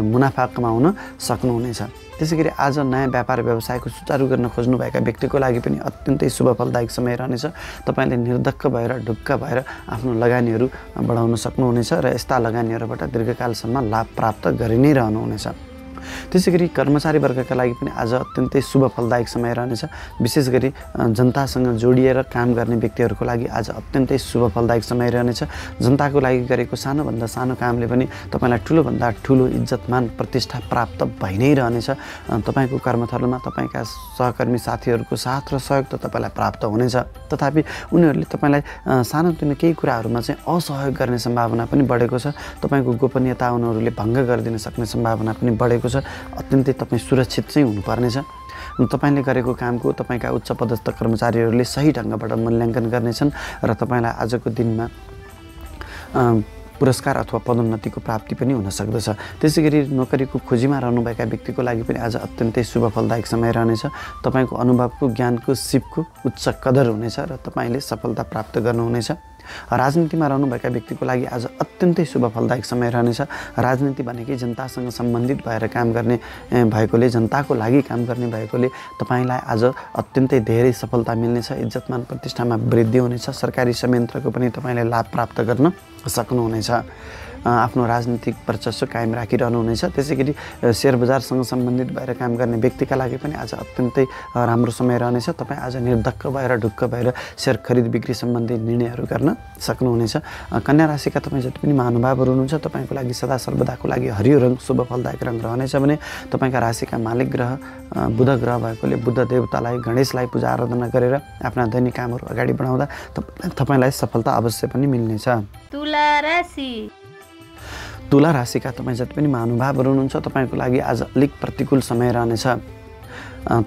मुनाफा कमाउन सक्नुहुनेछ। त्यसैगरी आज नयाँ व्यापार व्यवसायको सुचारू गर्न खोज्नुभएका व्यक्तिको लागि पनि अत्यन्तै शुभ फलदायक समय रहनेछ। तपाईँले निर्धक्क भएर ढुक्क भएर आफ्नो लगानीहरू बढाउन सक्नुहुनेछ र यस्ता लगानीहरूबाट दीर्घकालसम्म लाभ प्राप्त गरि नै रहनुहुनेछ। त्यसैगरी कर्मचारी वर्गका लागि पनि आज अत्यन्तै शुभ फलदायक समय रहनेछ। विशेष गरी जनतासँग जोडिएर काम गर्ने व्यक्तिहरूको लागि आज अत्यन्तै शुभ फलदायक समय रहनेछ। जनताको लागि गरेको सानोभन्दा सानो कामले पनि तपाईँलाई ठुलोभन्दा ठुलो इज्जतमान प्रतिष्ठा प्राप्त भइ नै रहनेछ। तपाईँको कर्मस्थलमा तपाईँका सहकर्मी साथीहरूको साथ र सहयोग त तपाईँलाई प्राप्त हुनेछ, तथापि उनीहरूले तपाईँलाई सानोतिनो केही कुराहरूमा चाहिँ असहयोग गर्ने सम्भावना पनि बढेको छ। तपाईँको गोपनीयता उनीहरूले भङ्ग गरिदिन सक्ने सम्भावना पनि बढेको छ। अत्यन्तै तपाईँ सुरक्षित चाहिँ हुनुपर्नेछ। तपाईँले गरेको कामको तपाईँका उच्च पदस्थ कर्मचारीहरूले सही ढङ्गबाट मूल्याङ्कन गर्नेछन् र तपाईँलाई आजको दिनमा पुरस्कार अथवा पदोन्नतिको प्राप्ति पनि हुन सक्दछ। त्यसैगरी नोकरीको खोजीमा रहनुभएका व्यक्तिको लागि पनि आज अत्यन्तै शुभ फलदायक समय रहनेछ। तपाईँको अनुभवको ज्ञानको सिपको उच्च कदर हुनेछ र तपाईँले सफलता प्राप्त गर्नुहुनेछ। राजनीतिमा रहनुभएका व्यक्तिको लागि आज अत्यन्तै शुभ फलदायक समय रहनेछ। राजनीति भनेकै जनतासँग सम्बन्धित भएर काम गर्ने भएकोले, जनताको लागि काम गर्ने भएकोले तपाईँलाई आज अत्यन्तै धेरै सफलता मिल्नेछ। इज्जतमान प्रतिष्ठामा वृद्धि हुनेछ। सरकारी संयन्त्रको पनि तपाईँले लाभ प्राप्त गर्न सक्नुहुनेछ। आफ्नो राजनीतिक वर्चस्व कायम राखिरहनुहुनेछ। त्यसैगरी शेयर बजारसँग सम्बन्धित भएर काम गर्ने व्यक्तिका लागि पनि आज अत्यन्तै राम्रो समय रहनेछ। तपाईँ आज निर्धक्क भएर ढुक्क भएर शेयर खरिद बिक्री सम्बन्धी निर्णयहरू गर्न सक्नुहुनेछ। कन्या राशिका तपाईँ जति पनि महानुभावहरू हुनुहुन्छ, तपाईँको लागि सदा सर्वदाको लागि हरियो रङ शुभ फलदायक रङ रहनेछ भने तपाईँका राशिका मालिक ग्रह बुध ग्रह भएकोले बुद्ध देवतालाई, गणेशलाई पूजा आराधना गरेर आफ्ना दैनिक कामहरू अगाडि बढाउँदा तपाईँलाई सफलता अवश्य पनि मिल्नेछ। तुला राशिका तपाईँ जति पनि महानुभावहरू हुनुहुन्छ, तपाईँको लागि आज अलिक प्रतिकूल समय रहनेछ।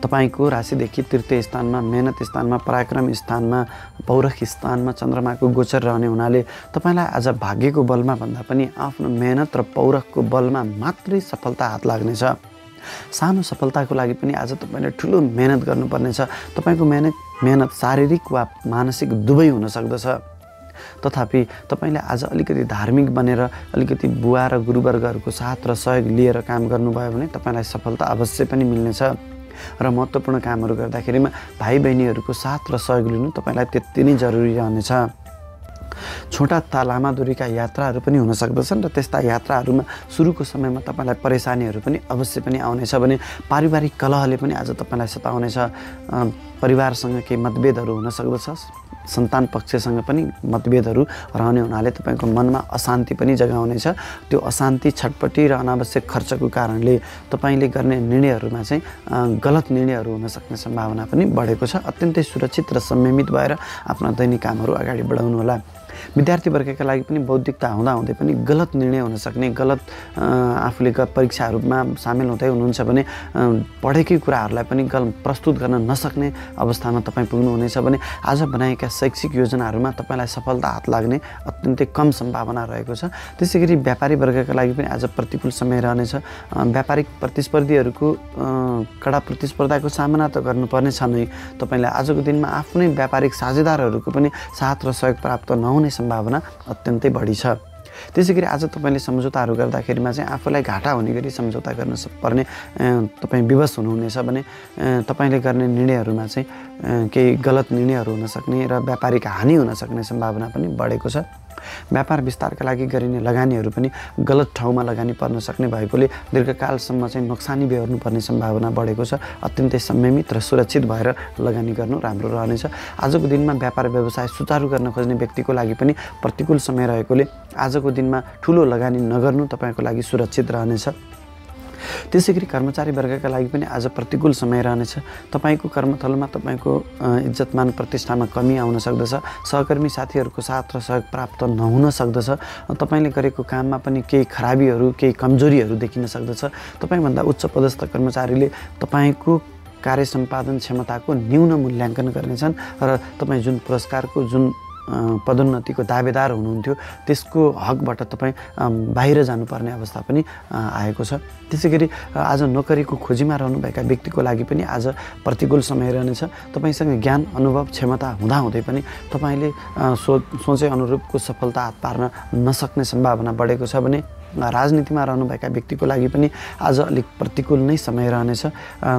तपाईँको राशिदेखि तृतीय स्थानमा, मेहनत स्थानमा, पराक्रम स्थानमा, पौरख स्थानमा चन्द्रमाको गोचर रहने हुनाले तपाईँलाई आज भाग्यको बलमा भन्दा पनि आफ्नो मेहनत र पौरखको बलमा मात्रै सफलता हात लाग्नेछ। सानो सफलताको लागि पनि आज तपाईँले ठुलो मेहनत गर्नुपर्नेछ। तपाईँको मेहनत शारीरिक वा मानसिक दुवै हुन सक्दछ। तथापि तपाईँले आज अलिकति धार्मिक बनेर अलिकति बुवा र गुरुवर्गहरूको साथ र सहयोग लिएर काम गर्नुभयो भने तपाईँलाई सफलता अवश्य पनि मिल्नेछ। र महत्त्वपूर्ण कामहरू गर्दाखेरिमा भाइ बहिनीहरूको साथ र सहयोग लिनु तपाईँलाई त्यति नै जरुरी रहनेछ। छोटा तथा लामा दूरीका यात्राहरू पनि हुन सक्दछन् र त्यस्ता यात्राहरूमा सुरुको समयमा तपाईँलाई परेशानीहरू पनि अवश्य पनि आउनेछ भने पारिवारिक कलहले पनि आज तपाईँलाई सताउनेछ। परिवारसँग केही मतभेदहरू हुन सक्दछ। सन्तान पक्षसँग पनि मतभेदहरू रहने हुनाले तपाईँको मनमा अशान्ति पनि जगाउनेछ। त्यो अशान्ति, छटपटी र अनावश्यक खर्चको कारणले तपाईँले गर्ने निर्णयहरूमा चाहिँ गलत निर्णयहरू हुन सक्ने सम्भावना पनि बढेको छ। अत्यन्तै सुरक्षित र संयमित भएर आफ्ना दैनिक कामहरू अगाडि बढाउनुहोला। विद्यार्थी वर्गका लागि पनि बौद्धिकता हुँदाहुँदै पनि गलत निर्णय हुन सक्ने, गलत आफूले परीक्षाहरूमा सामेल हुँदै हुनुहुन्छ भने पढेकै कुराहरूलाई पनि प्रस्तुत गर्न नसक्ने अवस्थामा तपाईँ पुग्नुहुनेछ भने आज बनाएका शैक्षिक योजनाहरूमा तपाईँलाई सफलता हात लाग्ने अत्यन्तै कम सम्भावना रहेको छ। त्यसैगरी व्यापारी वर्गका लागि पनि आज प्रतिकूल समय रहनेछ। व्यापारिक प्रतिस्पर्धीहरूको कडा प्रतिस्पर्धाको सामना त गर्नुपर्ने छ नै। तपाईँले आजको दिनमा आफ्नै व्यापारिक साझेदारहरूको पनि साथ र सहयोग प्राप्त नहुने सम्भावना अत्यन्तै बढी छ। त्यसैगरी आज तपाईँले सम्झौताहरू गर्दाखेरिमा चाहिँ आफूलाई घाटा हुने गरी सम्झौता गर्न पर्ने तपाईँ विवश हुनुहुनेछ भने तपाईँले गर्ने निर्णयहरूमा चाहिँ केही गलत निर्णयहरू हुन सक्ने र व्यापारिक हानि हुन सक्ने सम्भावना पनि बढेको छ। व्यापार विस्तारका लागि गरिने लगानीहरू पनि गलत ठाउँमा लगानी पर्न सक्ने भएकोले दीर्घकालसम्म चाहिँ नोक्सानी बेहोर्नुपर्ने सम्भावना बढेको छ। अत्यन्तै संयमित र सुरक्षित भएर लगानी गर्नु राम्रो रहनेछ। आजको दिनमा व्यापार व्यवसाय सुचारू गर्न खोज्ने व्यक्तिको लागि पनि प्रतिकूल समय रहेकोले आजको दिनमा ठुलो लगानी नगर्नु तपाईँको लागि सुरक्षित रहनेछ। त्यसैगरी कर्मचारी वर्गका लागि पनि आज प्रतिकूल समय रहनेछ। तपाईँको कर्मस्थलमा तपाईँको इज्जतमान प्रतिष्ठामा कमी आउन सक्दछ। सहकर्मी साथीहरूको साथ र सहयोग प्राप्त नहुन सक्दछ। तपाईँले गरेको काममा पनि केही खराबीहरू, केही कमजोरीहरू देखिन सक्दछ। तपाईँभन्दा उच्च पदस्थ कर्मचारीले तपाईँको कार्य सम्पादन क्षमताको न्यून मूल्याङ्कन गर्नेछन् र तपाईँ जुन पुरस्कारको, जुन पदोन्नतिको दावेदार हुनुहुन्थ्यो त्यसको हकबाट तपाईँ बाहिर जानुपर्ने अवस्था पनि आएको छ। त्यसै गरी आज नोकरीको खोजीमा रहनुभएका व्यक्तिको लागि पनि आज प्रतिकूल समय रहनेछ। तपाईँसँग ज्ञान अनुभव क्षमता हुँदाहुँदै पनि तपाईँले सोचे अनुरूपको सफलता हात पार्न नसक्ने सम्भावना बढेको छ भने राजनीतिमा रहनुभएका व्यक्तिको लागि पनि आज अलिक प्रतिकूल नै समय रहनेछ।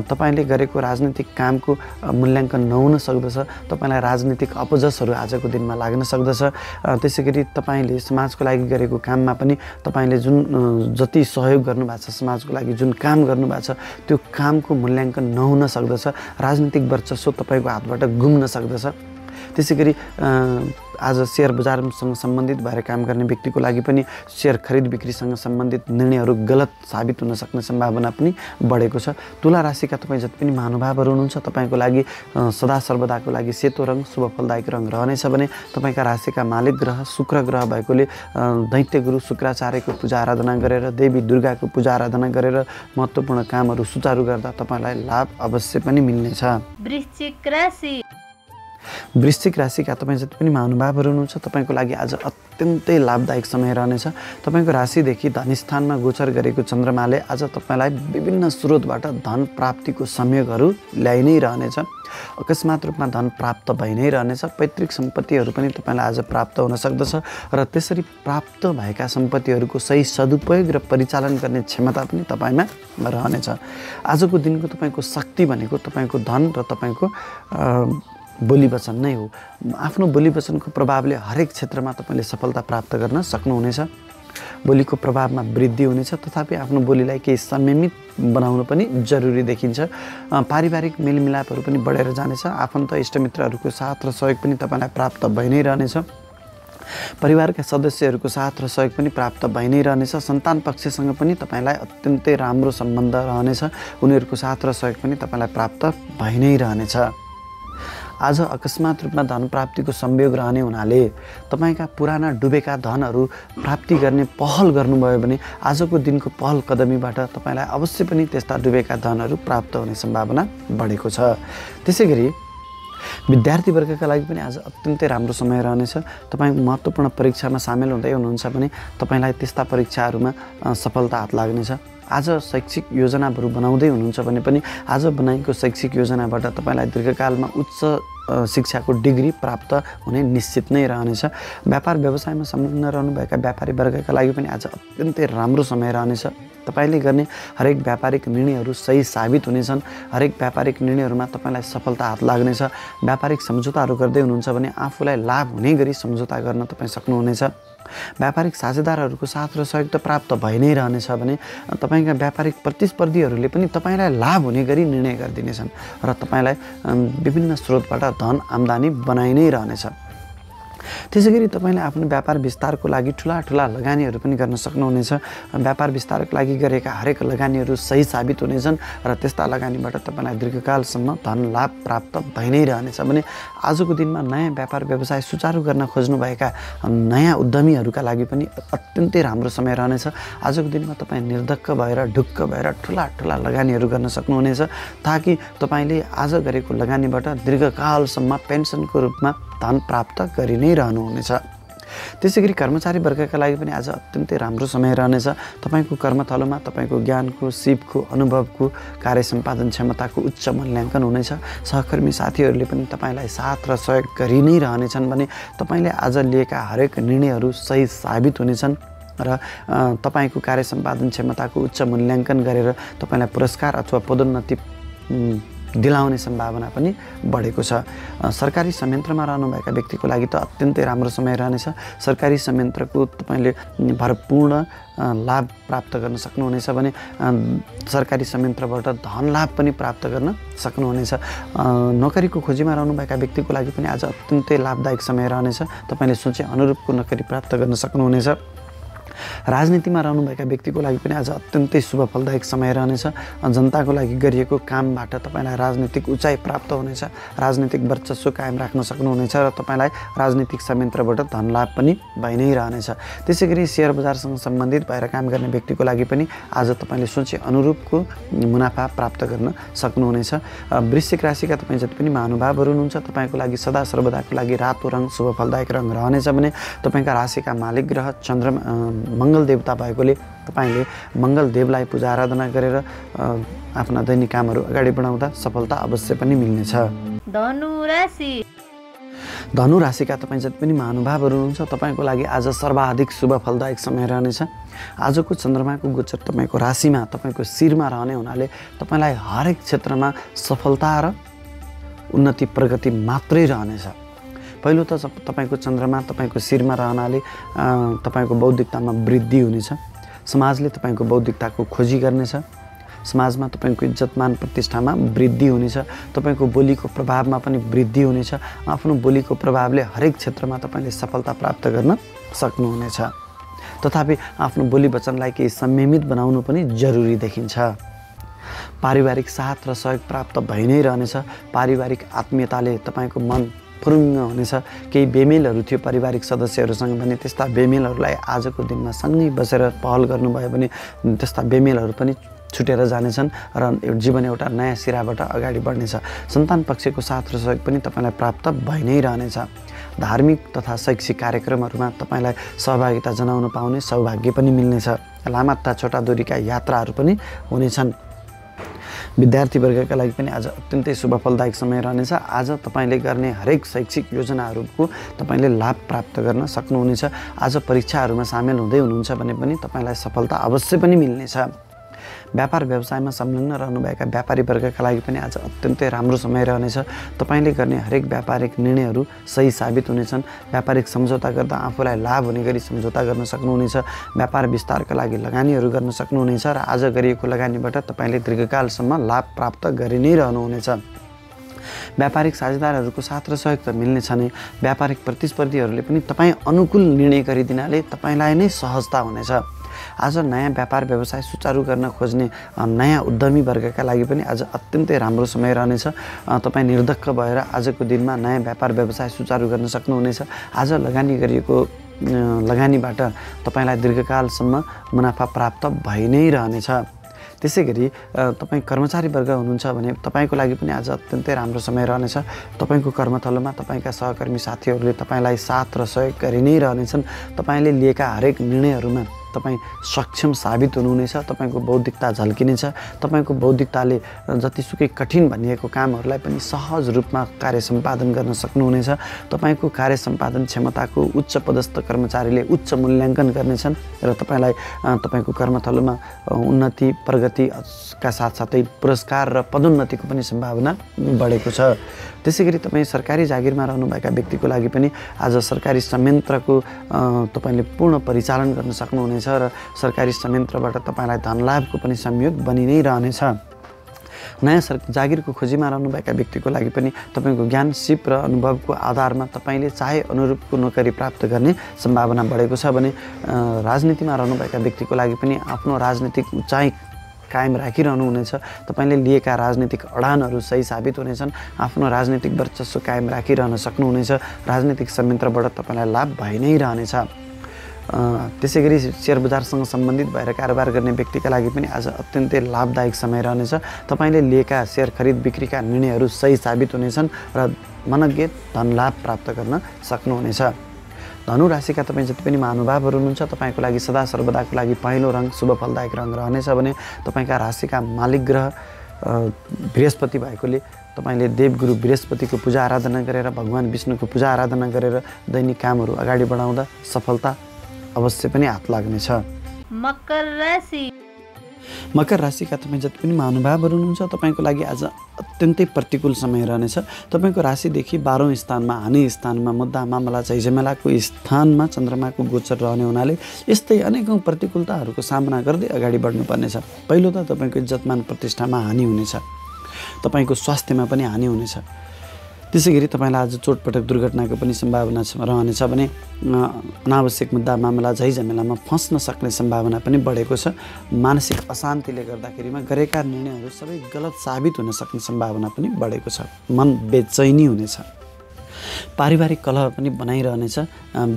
तपाईँले गरेको राजनीतिक कामको मूल्याङ्कन नहुन सक्दछ। तपाईँलाई राजनीतिक अपजसहरू आजको दिनमा लाग्न सक्दछ। त्यसै गरी तपाईँले समाजको लागि गरेको काममा पनि तपाईँले जुन जति सहयोग गर्नुभएको छ, समाजको लागि जुन काम गर्नुभएको छ त्यो कामको मूल्याङ्कन नहुन सक्दछ। राजनीतिक वर्चस्व तपाईँको हातबाट गुम्न सक्दछ। त्यसै गरी आज सेयर बजारसँग सम्बन्धित भएर काम गर्ने व्यक्तिको लागि पनि सेयर खरिद बिक्रीसँग सम्बन्धित निर्णयहरू गलत साबित हुन सक्ने सम्भावना पनि बढेको छ। तुला राशिका तपाईँ जति पनि महानुभावहरू हुनुहुन्छ तपाईँको लागि सदा सर्वदाको लागि सेतो रङ शुभ फलदायक रङ रहनेछ भने तपाईँका राशिका मालिक ग्रह शुक्र ग्रह भएकोले दैत्य गुरु शुक्राचार्यको पूजा आराधना गरेर देवी दुर्गाको पूजा आराधना गरेर महत्त्वपूर्ण कामहरू सुचारू गर्दा तपाईँलाई लाभ अवश्य पनि मिल्नेछ। वृश्चिक राशिका तपाईँ जति पनि महानुभावहरू हुनुहुन्छ तपाईँको लागि आज अत्यन्तै लाभदायक समय रहनेछ। तपाईँको राशिदेखि धनस्थानमा गोचर गरेको चन्द्रमाले आज तपाईँलाई विभिन्न स्रोतबाट धन प्राप्तिको संयोगहरू ल्याइ नै रहनेछ। अकस्मात रूपमा धन प्राप्त भइ नै रहनेछ। पैतृक सम्पत्तिहरू पनि तपाईँलाई आज प्राप्त हुन सक्दछ र त्यसरी प्राप्त भएका सम्पत्तिहरूको सही सदुपयोग र परिचालन गर्ने क्षमता पनि तपाईँमा रहनेछ। आजको दिनको तपाईँको शक्ति भनेको तपाईँको धन र तपाईँको बोली वचन नै हो। आफ्नो बोली वचनको प्रभावले हरेक क्षेत्रमा तपाईँले सफलता प्राप्त गर्न सक्नुहुनेछ। बोलीको प्रभावमा वृद्धि हुनेछ, तथापि आफ्नो बोलीलाई केही संयमित बनाउनु पनि जरुरी देखिन्छ। पारिवारिक मेलमिलापहरू पनि बढेर जानेछ। आफन्त इष्टमित्रहरूको साथ र सहयोग पनि तपाईँलाई प्राप्त भइ नै रहनेछ। परिवारका सदस्यहरूको साथ र सहयोग पनि प्राप्त भइ नै रहनेछ। सन्तान पक्षसँग पनि तपाईँलाई अत्यन्तै राम्रो सम्बन्ध रहनेछ। उनीहरूको साथ र सहयोग पनि तपाईँलाई प्राप्त भइ नै रहनेछ। आज अकस्मात रूपमा धन प्राप्तिको संयोग रहने हुनाले तपाईँका पुराना डुबेका धनहरू प्राप्ति गर्ने पहल गर्नुभयो भने आजको दिनको पहल कदमीबाट तपाईँलाई अवश्य पनि त्यस्ता डुबेका धनहरू प्राप्त हुने सम्भावना बढेको छ। त्यसै गरी विद्यार्थी वर्गका लागि पनि आज अत्यन्तै राम्रो समय रहनेछ। तपाईँ महत्त्वपूर्ण परीक्षामा सामेल हुँदै हुनुहुन्छ भने तपाईँलाई त्यस्ता परीक्षाहरूमा सफलता हात लाग्नेछ। आज शैक्षिक योजनाहरू बनाउँदै हुनुहुन्छ भने पनि आज बनाएको शैक्षिक योजनाबाट तपाईँलाई दीर्घकालमा उच्च शिक्षाको डिग्री प्राप्त हुने निश्चित नै रहनेछ। व्यापार व्यवसायमा संलग्न रहनुभएका व्यापारी वर्गका लागि पनि आज अत्यन्तै राम्रो समय रहनेछ। तपाईँले गर्ने हरेक व्यापारिक निर्णयहरू सही साबित हुनेछन्। हरेक व्यापारिक निर्णयहरूमा तपाईँलाई सफलता हात लाग्नेछ। व्यापारिक सम्झौताहरू गर्दै हुनुहुन्छ भने आफूलाई लाभ हुने गरी सम्झौता गर्न तपाईँ सक्नुहुनेछ। व्यापारिक साझेदारहरूको साथ र सहयोग त प्राप्त भइ नै रहनेछ भने तपाईँका व्यापारिक प्रतिस्पर्धीहरूले पनि तपाईँलाई लाभ हुने गरी निर्णय गरिदिनेछन् र तपाईँलाई विभिन्न स्रोतबाट धन आम्दानी बनाइ नै रहनेछ। त्यसै गरी तपाईँले आफ्नो व्यापार विस्तारको लागि ठुला लगानीहरू पनि गर्न सक्नुहुनेछ। व्यापार विस्तारको लागि गरेका हरेक लगानीहरू सही साबित हुनेछन् र त्यस्ता लगानीबाट तपाईँलाई दीर्घकालसम्म धन लाभ प्राप्त भइ नै रहनेछ भने आजको दिनमा नयाँ व्यापार व्यवसाय सुचारू गर्न खोज्नुभएका नयाँ उद्यमीहरूका लागि पनि अत्यन्तै राम्रो समय रहनेछ। आजको दिनमा तपाईँ निर्धक्क भएर ढुक्क भएर ठुला लगानीहरू गर्न सक्नुहुनेछ ताकि तपाईँले आज गरेको लगानीबाट दीर्घकालसम्म पेन्सनको रूपमा धन प्राप्त गरि नै रहनुहुनेछ। त्यसै गरी कर्मचारी वर्गका लागि पनि आज अत्यन्तै राम्रो समय रहनेछ। तपाईँको कर्मथलोमा तपाईँको ज्ञानको सिपको अनुभवको कार्य सम्पादन क्षमताको उच्च मूल्याङ्कन हुनेछ। सहकर्मी साथीहरूले पनि तपाईँलाई साथ र सहयोग गरि नै रहनेछन् भने तपाईँले आज लिएका हरेक निर्णयहरू सही साबित हुनेछन् र तपाईँको कार्य सम्पादन क्षमताको उच्च मूल्याङ्कन गरेर तपाईँलाई पुरस्कार अथवा पदोन्नति दिलाउने सम्भावना पनि बढेको छ। सरकारी संयन्त्रमा रहनुभएका व्यक्तिको लागि त अत्यन्तै राम्रो समय रहनेछ। सरकारी संयन्त्रको तपाईँले भरपूर्ण लाभ प्राप्त गर्न सक्नुहुनेछ भने सरकारी संयन्त्रबाट धन लाभ पनि प्राप्त गर्न सक्नुहुनेछ। नोकरीको खोजीमा रहनुभएका व्यक्तिको लागि पनि आज अत्यन्तै लाभदायक समय रहनेछ। तपाईँले सोचे अनुरूपको नोकरी प्राप्त गर्न सक्नुहुनेछ। राजनीतिमा रहनुभएका व्यक्तिको लागि पनि आज अत्यन्तै शुभ फलदायक समय रहनेछ। जनताको लागि गरिएको कामबाट तपाईँलाई राजनीतिक उचाइ प्राप्त हुनेछ, राजनीतिक वर्चस्व कायम राख्न सक्नुहुनेछ र तपाईँलाई राजनीतिक संयन्त्रबाट धनलाभ पनि भइ नै रहनेछ। त्यसै गरी सेयर बजारसँग सम्बन्धित भएर काम गर्ने व्यक्तिको लागि पनि आज तपाईँले सोचे अनुरूपको मुनाफा प्राप्त गर्न सक्नुहुनेछ। वृश्चिक राशिका तपाईँ जति पनि महानुभावहरू हुनुहुन्छ तपाईँको लागि सदा सर्वदाको लागि रातो रङ शुभ फलदायक रङ रहनेछ भने तपाईँका राशिका मालिक ग्रह चन्द्रमा मङ्गल देवता भएकोले तपाईँले मङ्गल देवलाई पूजा आराधना गरेर आफ्ना दैनिक कामहरू अगाडि बढाउँदा सफलता अवश्य पनि मिल्नेछ। धनु राशि धनु राशिका तपाईँ जति पनि महानुभावहरू हुनुहुन्छ तपाईँको लागि आज सर्वाधिक शुभ फलदायक समय रहनेछ। आजको चन्द्रमाको गोचर तपाईँको राशिमा तपाईँको शिरमा रहने हुनाले तपाईँलाई हरेक क्षेत्रमा सफलता र उन्नति प्रगति मात्रै रहनेछ। पहिलो त तपाईँको चन्द्रमा तपाईँको शिरमा रहनाले तपाईँको बौद्धिकतामा वृद्धि हुनेछ। समाजले तपाईँको बौद्धिकताको खोजी गर्नेछ। समाजमा तपाईँको इज्जतमान प्रतिष्ठामा वृद्धि हुनेछ। तपाईँको बोलीको प्रभावमा पनि वृद्धि हुनेछ। आफ्नो बोलीको प्रभावले हरेक क्षेत्रमा तपाईँले सफलता प्राप्त गर्न सक्नुहुनेछ। तथापि आफ्नो बोली वचनलाई केही संयमित बनाउनु पनि जरुरी देखिन्छ। पारिवारिक साथ र सहयोग प्राप्त भइ नै रहनेछ। पारिवारिक आत्मीयताले तपाईँको मन फुरुङ्ग हुनेछ। केही बेमेलहरू थियो पारिवारिक सदस्यहरूसँग भने त्यस्ता बेमेलहरूलाई आजको दिनमा सँगै बसेर पहल गर्नुभयो भने त्यस्ता बेमेलहरू पनि छुटेर जानेछन् र जीवन एउटा नयाँ सिराबाट अगाडि बढ्नेछ। सन्तान पक्षको साथ र सहयोग पनि तपाईँलाई प्राप्त भइ नै रहनेछ। धार्मिक तथा शैक्षिक कार्यक्रमहरूमा तपाईँलाई सहभागिता जनाउन पाउने सौभाग्य पनि मिल्नेछ। लामा तथा छोटा दूरीका यात्राहरू पनि हुनेछन्। विद्यार्थी वर्गका लागि पनि आज अत्यन्तै शुभ फलदायक समय रहनेछ। आज तपाईँले गर्ने हरेक शैक्षिक योजनाहरूको तपाईँले लाभ प्राप्त गर्न सक्नुहुनेछ। आज परीक्षाहरूमा सामेल हुँदै हुनुहुन्छ भने पनि तपाईँलाई सफलता अवश्य पनि मिल्नेछ। व्यापार व्यवसायमा संलग्न रहनुभएका व्यापारी वर्गका लागि पनि आज अत्यन्तै राम्रो समय रहनेछ। तपाईँले गर्ने हरेक व्यापारिक निर्णयहरू सही साबित हुनेछन्। व्यापारिक सम्झौता गर्दा आफूलाई लाभ हुने गरी सम्झौता गर्न सक्नुहुनेछ। व्यापार विस्तारका लागि लगानीहरू गर्न सक्नुहुनेछ र आज गरिएको लगानीबाट तपाईँले दीर्घकालसम्म लाभ प्राप्त गरि नै रहनुहुनेछ। व्यापारिक साझेदारहरूको साथ र सहयोग त मिल्नेछ नै। व्यापारिक प्रतिस्पर्धीहरूले पनि तपाईँ अनुकूल निर्णय गरिदिनाले तपाईँलाई नै सहजता हुनेछ। आज नयाँ व्यापार व्यवसाय सुचारू गर्न खोज्ने नयाँ उद्यमी वर्गका लागि पनि आज अत्यन्तै राम्रो समय रहनेछ। तपाईँ निर्धक्क भएर आजको दिनमा नयाँ व्यापार व्यवसाय सुचारू गर्न सक्नुहुनेछ। आज लगानी गरिएको लगानीबाट तपाईँलाई दीर्घकालसम्म मुनाफा प्राप्त भइ नै रहनेछ। त्यसै गरी तपाईँ कर्मचारी वर्ग हुनुहुन्छ भने तपाईँको लागि पनि आज अत्यन्तै राम्रो समय रहनेछ। तपाईँको कर्मथलोमा तपाईँका सहकर्मी साथीहरूले तपाईँलाई साथ र सहयोग गरि नै रहनेछन्। तपाईँले लिएका हरेक निर्णयहरूमा तपाईँ सक्षम साबित हुनुहुनेछ। तपाईँको बौद्धिकता झल्किनेछ। तपाईँको बौद्धिकताले जतिसुकै कठिन भनिएको कामहरूलाई पनि सहज रूपमा कार्य सम्पादन गर्न सक्नुहुनेछ। तपाईँको कार्य सम्पादन क्षमताको उच्च पदस्थ कर्मचारीले उच्च मूल्याङ्कन गर्नेछन् र तपाईँलाई तपाईँको कर्मथलोमा उन्नति प्रगतिका साथसाथै पुरस्कार र पदोन्नतिको पनि सम्भावना बढेको छ। त्यसै गरी तपाईँ सरकारी जागिरमा रहनुभएका व्यक्तिको लागि पनि आज सरकारी संयन्त्रको तपाईँले पूर्ण परिचालन गर्न सक्नुहुनेछ र सरकारी संयन्त्रबाट तपाईँलाई धनलाभको पनि संयोग बनि नै रहनेछ। नयाँ जागिरको खोजीमा रहनुभएका व्यक्तिको लागि पनि तपाईँको ज्ञान सिप र अनुभवको आधारमा तपाईँले चाहे अनुरूपको नोकरी प्राप्त गर्ने सम्भावना बढेको छ भने राजनीतिमा रहनुभएका व्यक्तिको लागि पनि आफ्नो राजनीतिक उचाइ कायम राखिरहनुहुनेछ। तपाईँले लिएका राजनीतिक अडानहरू सही साबित हुनेछन्। आफ्नो राजनीतिक वर्चस्व कायम राखिरहन सक्नुहुनेछ। राजनीतिक संयन्त्रबाट तपाईँलाई लाभ भइ नै रहनेछ। त्यसै गरी सेयर बजारसँग सम्बन्धित भएर कारोबार गर्ने व्यक्तिका लागि पनि आज अत्यन्तै लाभदायक समय रहनेछ। तपाईँले लिएका सेयर खरिद बिक्रीका निर्णयहरू सही साबित हुनेछन् र मनज्ञ धनलाभ प्राप्त गर्न सक्नुहुनेछ। धनु राशिका तपाईँ जति पनि महानुभावहरू हुनुहुन्छ तपाईँको लागि सदा सर्वदाको लागि पहिलो रङ शुभ फलदायक रङ रहनेछ भने तपाईँका राशिका मालिक ग्रह बृहस्पति भएकोले तपाईँले देवगुरु बृहस्पतिको पूजा आराधना गरेर भगवान् विष्णुको पूजा आराधना गरेर दैनिक कामहरू अगाडि बढाउँदा सफलता अवश्य पनि हात लाग्नेछ। मकर राशि मकर राशिका तपाईँ जति पनि महानुभावहरू हुनुहुन्छ तपाईँको लागि आज अत्यन्तै प्रतिकूल समय रहनेछ। तपाईँको राशिदेखि 12औं स्थानमा हानि स्थानमा मुद्दा मामला झैझमेलाको स्थानमा चन्द्रमाको गोचर रहने हुनाले यस्तै अनेकौँ प्रतिकूलताहरूको सामना गर्दै अगाडि बढ्नुपर्नेछ। पहिलो त तपाईँको इज्जतमान प्रतिष्ठामा हानि हुनेछ। तपाईँको स्वास्थ्यमा पनि हानि हुनेछ। त्यसैगरी तपाईँलाई आज चोटपटक दुर्घटनाको पनि सम्भावना रहनेछ भने अनावश्यक मुद्दा मामला झैझमेलामा फस्न सक्ने सम्भावना पनि बढेको छ। मानसिक अशान्तिले गर्दाखेरिमा गरेका निर्णयहरू सबै गलत साबित हुन सक्ने सम्भावना पनि बढेको छ। मन बेचैनी हुनेछ। पारिवारिक कलह पनि बनाइरहनेछ।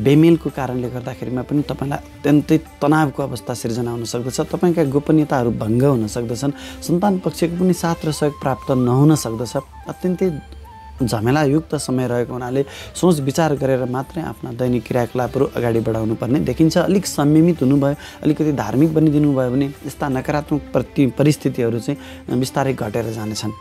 बेमेलको कारणले गर्दाखेरिमा पनि तपाईँलाई अत्यन्तै तनावको अवस्था सिर्जना हुन सक्दछ। तपाईँका गोपनीयताहरू भङ्ग हुन सक्दछन्। सन्तान पक्षको पनि साथ र सहयोग प्राप्त नहुन सक्दछ। अत्यन्तै झमेलायुक्त समय रहेको हुनाले सोच विचार गरेर मात्रै आफ्ना दैनिक क्रियाकलापहरू अगाडि बढाउनु पर्ने देखिन्छ। अलिक संयमित हुनुभयो, अलिकति धार्मिक बनिदिनु भयो भने यस्ता नकारात्मक परिस्थितिहरू चाहिँ बिस्तारै घटेर जानेछन्।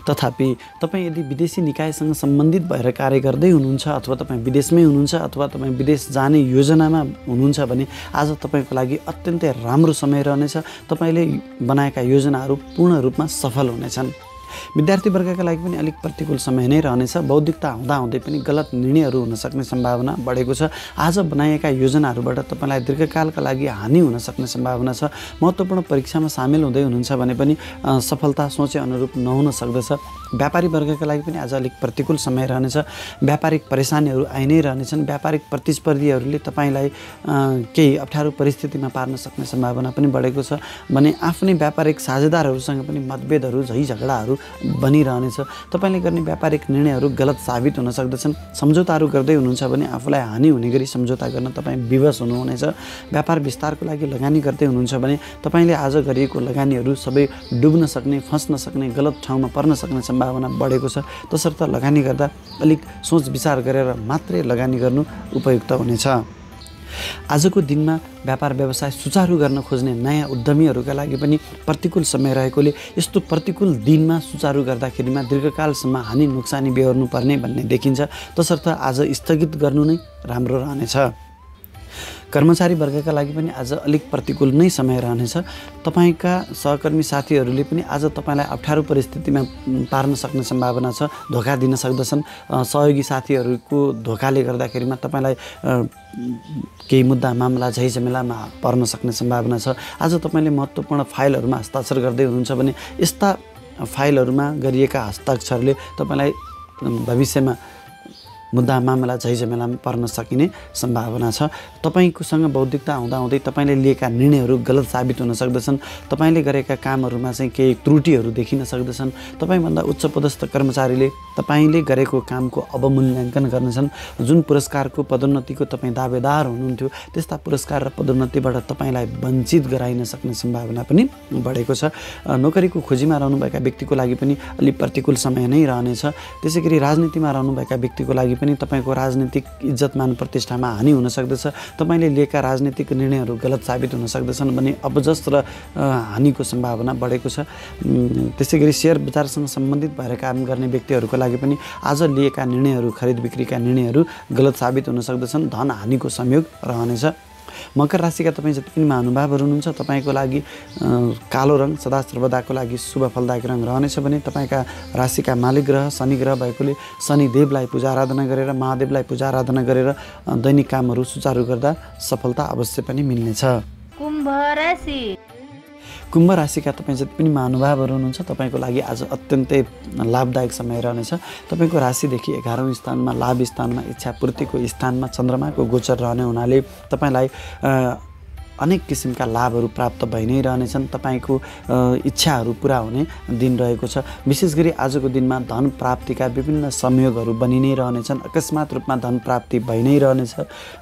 तथापि तपाईँ यदि विदेशी निकायसँग सम्बन्धित भएर कार्य गर्दै हुनुहुन्छ अथवा तपाईँ विदेशमै हुनुहुन्छ अथवा तपाईँ विदेश जाने योजनामा हुनुहुन्छ भने आज तपाईँको लागि अत्यन्तै राम्रो समय रहनेछ। तपाईँले बनाएका योजनाहरू पूर्ण रूपमा सफल हुनेछन्। विद्यार्थी वर्गका लागि पनि अलिक प्रतिकूल समय नै रहनेछ। बौद्धिकता हुँदाहुँदै पनि गलत निर्णयहरू हुन सक्ने सम्भावना बढेको छ। आज बनाएका योजनाहरूबाट तपाईँलाई दीर्घकालका लागि हानि हुन सक्ने सम्भावना छ। महत्त्वपूर्ण परीक्षामा सामेल हुँदै हुनुहुन्छ भने पनि सफलता सोचे अनुरूप नहुन सक्दछ। व्यापारी वर्गका लागि पनि आज अलिक प्रतिकूल समय रहनेछ। व्यापारिक परेशानीहरू आइ नै रहनेछन्। व्यापारिक प्रतिस्पर्धीहरूले तपाईँलाई केही अप्ठ्यारो परिस्थितिमा पार्न सक्ने सम्भावना पनि बढेको छ भने आफ्नै व्यापारिक साझेदारहरूसँग पनि मतभेदहरू झैझगडाहरू बनिरहनेछ। तपाईँले गर्ने व्यापारिक निर्णयहरू गलत साबित हुन सक्दछन्। सम्झौताहरू गर्दै हुनुहुन्छ भने आफूलाई हानि हुने गरी सम्झौता गर्न तपाईँ विवश हुनुहुनेछ। व्यापार विस्तारको लागि लगानी गर्दै हुनुहुन्छ भने तपाईँले आज गरिएको लगानीहरू सबै डुब्न सक्ने, फस्न सक्ने, गलत ठाउँमा पर्न सक्ने सम्भावना बढेको छ। तसर्थ लगानी गर्दा अलिक सोच विचार गरेर मात्रै लगानी गर्नु उपयुक्त हुनेछ। आजको दिनमा व्यापार व्यवसाय सुचारू गर्न खोज्ने नयाँ उद्यमीहरूका लागि पनि प्रतिकूल समय रहेकोले यस्तो प्रतिकूल दिनमा सुचारू गर्दाखेरिमा दीर्घकालसम्म हानि नोक्सानी बेहोर्नु पर्ने भन्ने देखिन्छ। तसर्थ आज स्थगित गर्नु नै राम्रो रहनेछ। कर्मचारी वर्गका लागि पनि आज अलिक प्रतिकूल नै समय रहनेछ। तपाईँका सहकर्मी साथीहरूले पनि आज तपाईँलाई अप्ठ्यारो परिस्थितिमा पार्न सक्ने सम्भावना छ। धोका दिन सक्दछन्। सहयोगी साथीहरूको धोकाले गर्दाखेरिमा तपाईँलाई केही मुद्दा मामला झैझमेलामा पर्न सक्ने सम्भावना छ। आज तपाईँले महत्त्वपूर्ण फाइलहरूमा हस्ताक्षर गर्दै हुनुहुन्छ भने यस्ता फाइलहरूमा गरिएका हस्ताक्षरले तपाईँलाई भविष्यमा मुद्दा मामला झैझमेलामा पर्न सकिने सम्भावना छ। तपाईँकोसँग बौद्धिकता हुँदाहुँदै तपाईँले लिएका निर्णयहरू गलत साबित हुन सक्दछन्। तपाईँले गरेका कामहरूमा चाहिँ केही त्रुटिहरू देखिन सक्दछन्। तपाईँभन्दा उच्च पदस्थ कर्मचारीले तपाईँले गरेको कामको अवमूल्याङ्कन गर्नेछन्। जुन पुरस्कारको पदोन्नतिको तपाईँ दावेदार हुनुहुन्थ्यो त्यस्ता पुरस्कार र पदोन्नतिबाट तपाईँलाई वञ्चित गराइन सक्ने सम्भावना पनि बढेको छ। नोकरीको खोजीमा रहनुभएका व्यक्तिको लागि पनि अलि प्रतिकूल समय नै रहनेछ। त्यसै गरी राजनीतिमा रहनुभएका व्यक्तिको लागि पनि तपाईँको राजनीतिक इज्जतमान प्रतिष्ठामा हानि हुन सक्दछ। तपाईँले लिएका राजनीतिक निर्णयहरू गलत साबित हुन सक्दछन् भने अपजस र हानिको सम्भावना बढेको छ। त्यसै गरी सेयर बजारसँग सम्बन्धित भएर काम गर्ने व्यक्तिहरूको लागि पनि आज लिएका निर्णयहरू, खरिद बिक्रीका निर्णयहरू गलत साबित हुन सक्दछन्। धन हानिको संयोग रहनेछ। मकर राशिका तपाईँ जति पनि महानुभावहरू हुनुहुन्छ तपाईँको लागि कालो रङ सदा सर्वदाको लागि शुभ फलदायक रङ रहनेछ भने तपाईँका राशिका मालिक ग्रह शनि ग्रह भएकोले शनिदेवलाई पूजा आराधना गरेर, महादेवलाई पूजा आराधना गरेर दैनिक कामहरू सुचारू गर्दा सफलता अवश्य पनि मिल्नेछ। कुम्भ राशि। कुम्भ राशिका तपाईँ जति पनि महानुभावहरू हुनुहुन्छ तपाईँको लागि आज अत्यन्तै लाभदायक समय रहनेछ। तपाईँको राशिदेखि 11औँ स्थानमा, लाभ स्थानमा, इच्छापूर्तिको स्थानमा चन्द्रमाको गोचर रहने हुनाले तपाईँलाई अनेक किसिमका लाभहरू प्राप्त भइ नै रहनेछन्। तपाईँको इच्छाहरू पुरा हुने दिन रहेको छ। विशेष गरी आजको दिनमा धन प्राप्तिका विभिन्न संयोगहरू बनि नै रहनेछन्। अकस्मात रूपमा धन प्राप्ति भइ नै रहनेछ।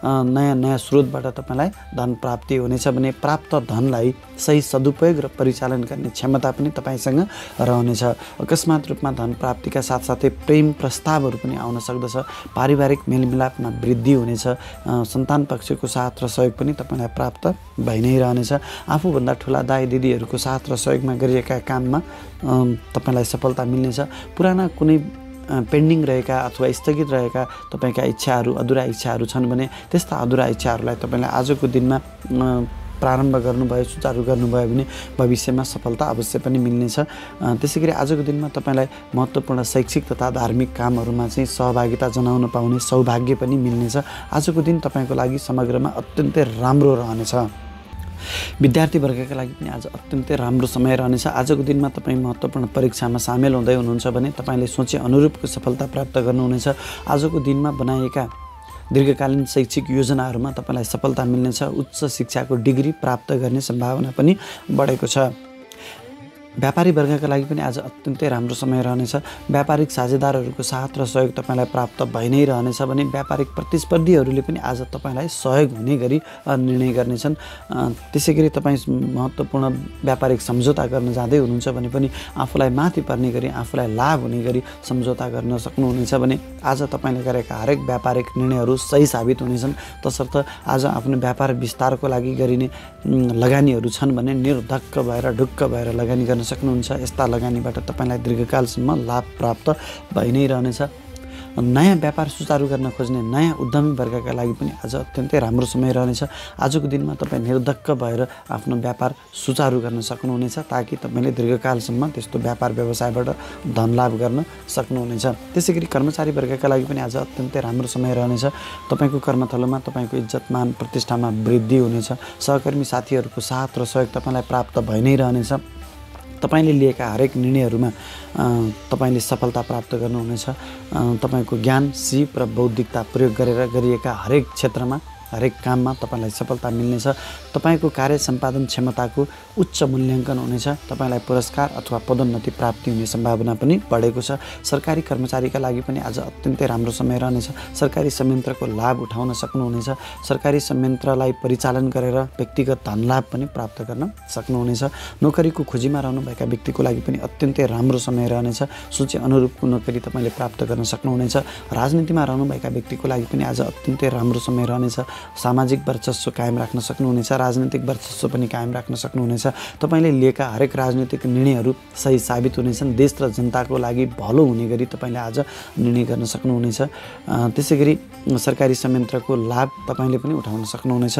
नयाँ नयाँ स्रोतबाट तपाईँलाई धन प्राप्ति हुनेछ भने प्राप्त धनलाई सही सदुपयोग र परिचालन गर्ने क्षमता पनि तपाईँसँग रहनेछ। अकस्मात रूपमा धन प्राप्तिका साथसाथै प्रेम प्रस्तावहरू पनि आउन सक्दछ। पारिवारिक मेलमिलापमा वृद्धि हुनेछ। सन्तान पक्षको साथ र सहयोग पनि तपाईँलाई प्राप्त भइ नै रहनेछ। आफूभन्दा ठुला दाइ दिदीहरूको साथ र सहयोगमा गरिएका काममा तपाईँलाई सफलता मिल्नेछ। पुराना कुनै पेन्डिङ रहेका अथवा स्थगित रहेका तपाईँका इच्छाहरू, अधुरा इच्छाहरू छन् भने त्यस्ता अधुरा इच्छाहरूलाई तपाईँलाई आजको दिनमा प्रारम्भ गर्नुभयो, सुचारू गर्नुभयो भने भविष्यमा सफलता अवश्य पनि मिल्नेछ। त्यसै गरी आजको दिनमा तपाईँलाई महत्त्वपूर्ण शैक्षिक तथा धार्मिक कामहरूमा चाहिँ सहभागिता जनाउन पाउने सौभाग्य पनि मिल्नेछ। आजको दिन तपाईँको लागि समग्रमा अत्यन्तै राम्रो रहनेछ। विद्यार्थी वर्गका लागि पनि आज अत्यन्तै राम्रो समय रहनेछ। आजको दिनमा तपाईँ महत्त्वपूर्ण परीक्षामा सामेल हुँदै हुनुहुन्छ भने तपाईँले सोचे अनुरूपको सफलता प्राप्त गर्नुहुनेछ। आजको दिनमा बनाइएका दीर्घकालीन शैक्षिक योजनाहरूमा तपाईँलाई सफलता मिल्नेछ। उच्च शिक्षाको डिग्री प्राप्त गर्ने सम्भावना पनि बढेको छ। व्यापारी वर्गका लागि पनि आज अत्यन्तै राम्रो समय रहनेछ। व्यापारिक साझेदारहरूको साथ र सहयोग तपाईँलाई प्राप्त भइ नै रहनेछ भने व्यापारिक प्रतिस्पर्धीहरूले पनि आज तपाईँलाई सहयोग हुने गरी निर्णय गर्नेछन्। त्यसै गरी तपाईँ महत्त्वपूर्ण व्यापारिक सम्झौता गर्न जाँदै हुनुहुन्छ भने पनि आफूलाई माथि पर्ने गरी आफूलाई लाभ हुने गरी सम्झौता गर्न सक्नुहुनेछ भने आज तपाईँले गरेका हरेक व्यापारिक निर्णयहरू सही साबित हुनेछन्। तसर्थ आज आफ्नो व्यापार विस्तारको लागि गरिने लगानीहरू छन् भने निर्धक्क भएर ढुक्क भएर लगानी गर्न सक्नुहुन्छ। यस्ता लगानीबाट तपाईँलाई दीर्घकालसम्म लाभ प्राप्त भइ नै रहनेछ। नयाँ व्यापार सुचारू गर्न खोज्ने नयाँ उद्यमी वर्गका लागि पनि आज अत्यन्तै राम्रो समय रहनेछ। आजको दिनमा तपाईँ निर्धक्क भएर आफ्नो व्यापार सुचारू गर्न सक्नुहुनेछ ताकि तपाईँले दीर्घकालसम्म त्यस्तो व्यापार व्यवसायबाट धन लाभ गर्न सक्नुहुनेछ। त्यसै गरी कर्मचारी वर्गका लागि पनि आज अत्यन्तै राम्रो समय रहनेछ। तपाईँको कर्मथलोमा तपाईँको इज्जत मान प्रतिष्ठामा वृद्धि हुनेछ। सहकर्मी साथीहरूको साथ र सहयोग तपाईँलाई प्राप्त भइ नै रहनेछ। तपाईँले लिएका हरेक निर्णयहरूमा तपाईँले सफलता प्राप्त गर्नुहुनेछ। तपाईँको ज्ञान, सिप र बौद्धिकता प्रयोग गरेर गरिएका हरेक क्षेत्रमा हरेक काममा तपाईँलाई सफलता मिल्नेछ। तपाईँको कार्य सम्पादन क्षमताको उच्च मूल्याङ्कन हुनेछ। तपाईँलाई पुरस्कार अथवा पदोन्नति प्राप्ति हुने सम्भावना पनि बढेको छ। सरकारी कर्मचारीका लागि पनि आज अत्यन्तै राम्रो समय रहनेछ। सरकारी संयन्त्रको लाभ उठाउन सक्नुहुनेछ। सरकारी संयन्त्रलाई परिचालन गरेर व्यक्तिगत धन लाभ पनि प्राप्त गर्न सक्नुहुनेछ। नोकरीको खोजीमा रहनुभएका व्यक्तिको लागि पनि अत्यन्तै राम्रो समय रहनेछ। सोचे अनुरूपको नोकरी तपाईँले प्राप्त गर्न सक्नुहुनेछ। राजनीतिमा रहनुभएका व्यक्तिको लागि पनि आज अत्यन्तै राम्रो समय रहनेछ। सामाजिक वर्चस्व कायम राख्न सक्नुहुनेछ। राजनीतिक वर्चस्व पनि कायम राख्न सक्नुहुनेछ। तपाईँले लिएका हरेक राजनीतिक निर्णयहरू सही साबित हुनेछन्। देश र जनताको लागि भलो हुने गरी तपाईँले आज निर्णय गर्न सक्नुहुनेछ। त्यसै गरी सरकारी संयन्त्रको लाभ तपाईँले पनि उठाउन सक्नुहुनेछ।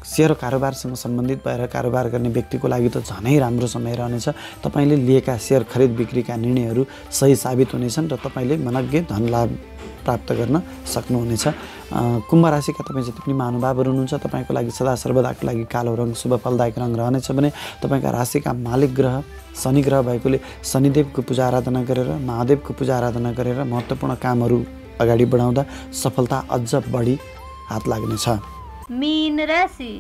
सेयर कारोबारसँग सम्बन्धित भएर कारोबार गर्ने व्यक्तिको लागि त झनै राम्रो समय रहनेछ। तपाईँले लिएका सेयर खरिद बिक्रीका निर्णयहरू सही साबित हुनेछन् र तपाईँले मनग्गे धन लाभ प्राप्त गर्न सक्नुहुनेछ। कुम्भ राशिका तपाईँ जति पनि महानुभावहरू हुनुहुन्छ तपाईँको लागि सदा सर्वदाको लागि कालो रङ शुभ फलदायक रङ रहनेछ भने तपाईँका राशिका मालिक ग्रह शनि ग्रह भएकोले शनिदेवको पूजा आराधना गरेर महादेवको पूजा आराधना गरेर महत्त्वपूर्ण कामहरू अगाडि बढाउँदा सफलता अझ बढी हात लाग्नेछ। मीन राशि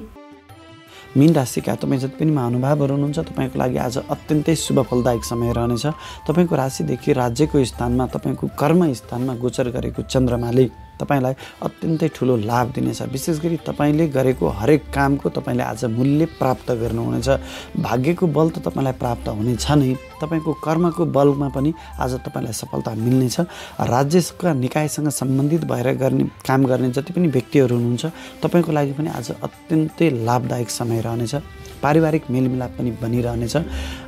मीन राशिका तपाईँ जति पनि महानुभावहरू हुनुहुन्छ तपाईँको लागि आज अत्यन्तै शुभ फलदायक समय रहनेछ। तपाईँको राशिदेखि राज्यको स्थानमा तपाईँको कर्म स्थानमा गोचर गरेको चन्द्रमाले तपाईँलाई अत्यन्तै ठुलो लाभ दिनेछ। विशेष गरी तपाईँले गरेको हरेक कामको तपाईँले आज मूल्य प्राप्त गर्नुहुनेछ। भाग्यको बल त तपाईँलाई प्राप्त हुनेछ नै, तपाईँको कर्मको बलमा पनि आज तपाईँलाई सफलता मिल्नेछ। राज्यका निकायसँग सम्बन्धित भएर काम गर्ने जति पनि व्यक्तिहरू हुनुहुन्छ तपाईँको लागि पनि आज अत्यन्तै लाभदायक समय रहनेछ। पारिवारिक मेलमिलाप पनि बनिरहनेछ।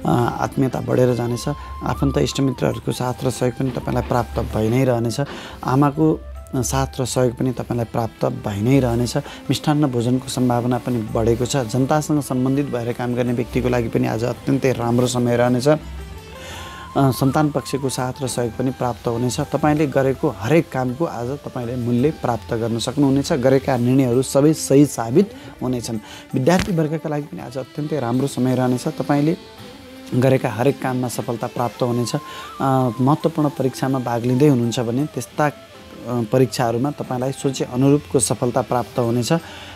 आत्मीयता बढेर जानेछ। आफन्त इष्टमित्रहरूको साथ र सहयोग पनि तपाईँलाई प्राप्त भइ नै रहनेछ। आमाको साथ र सहयोग पनि तपाईँलाई प्राप्त भइ नै रहनेछ। मिष्टान्न भोजनको सम्भावना पनि बढेको छ। जनतासँग सम्बन्धित भएर काम गर्ने व्यक्तिको लागि पनि आज अत्यन्तै राम्रो समय रहनेछ। सन्तान पक्षको साथ र सहयोग पनि प्राप्त हुनेछ। तपाईँले गरेको हरेक कामको आज तपाईँले मूल्य प्राप्त गर्न सक्नुहुनेछ। गरेका निर्णयहरू सबै सही साबित हुनेछन्। विद्यार्थी वर्गका लागि पनि आज अत्यन्तै राम्रो समय रहनेछ। तपाईँले गरेका हरेक काममा सफलता प्राप्त हुनेछ। महत्त्वपूर्ण परीक्षामा भाग लिँदै हुनुहुन्छ भने त्यस्ता परीक्षाहरूमा तपाईँलाई सोचे अनुरूपको सफलता प्राप्त हुनेछ।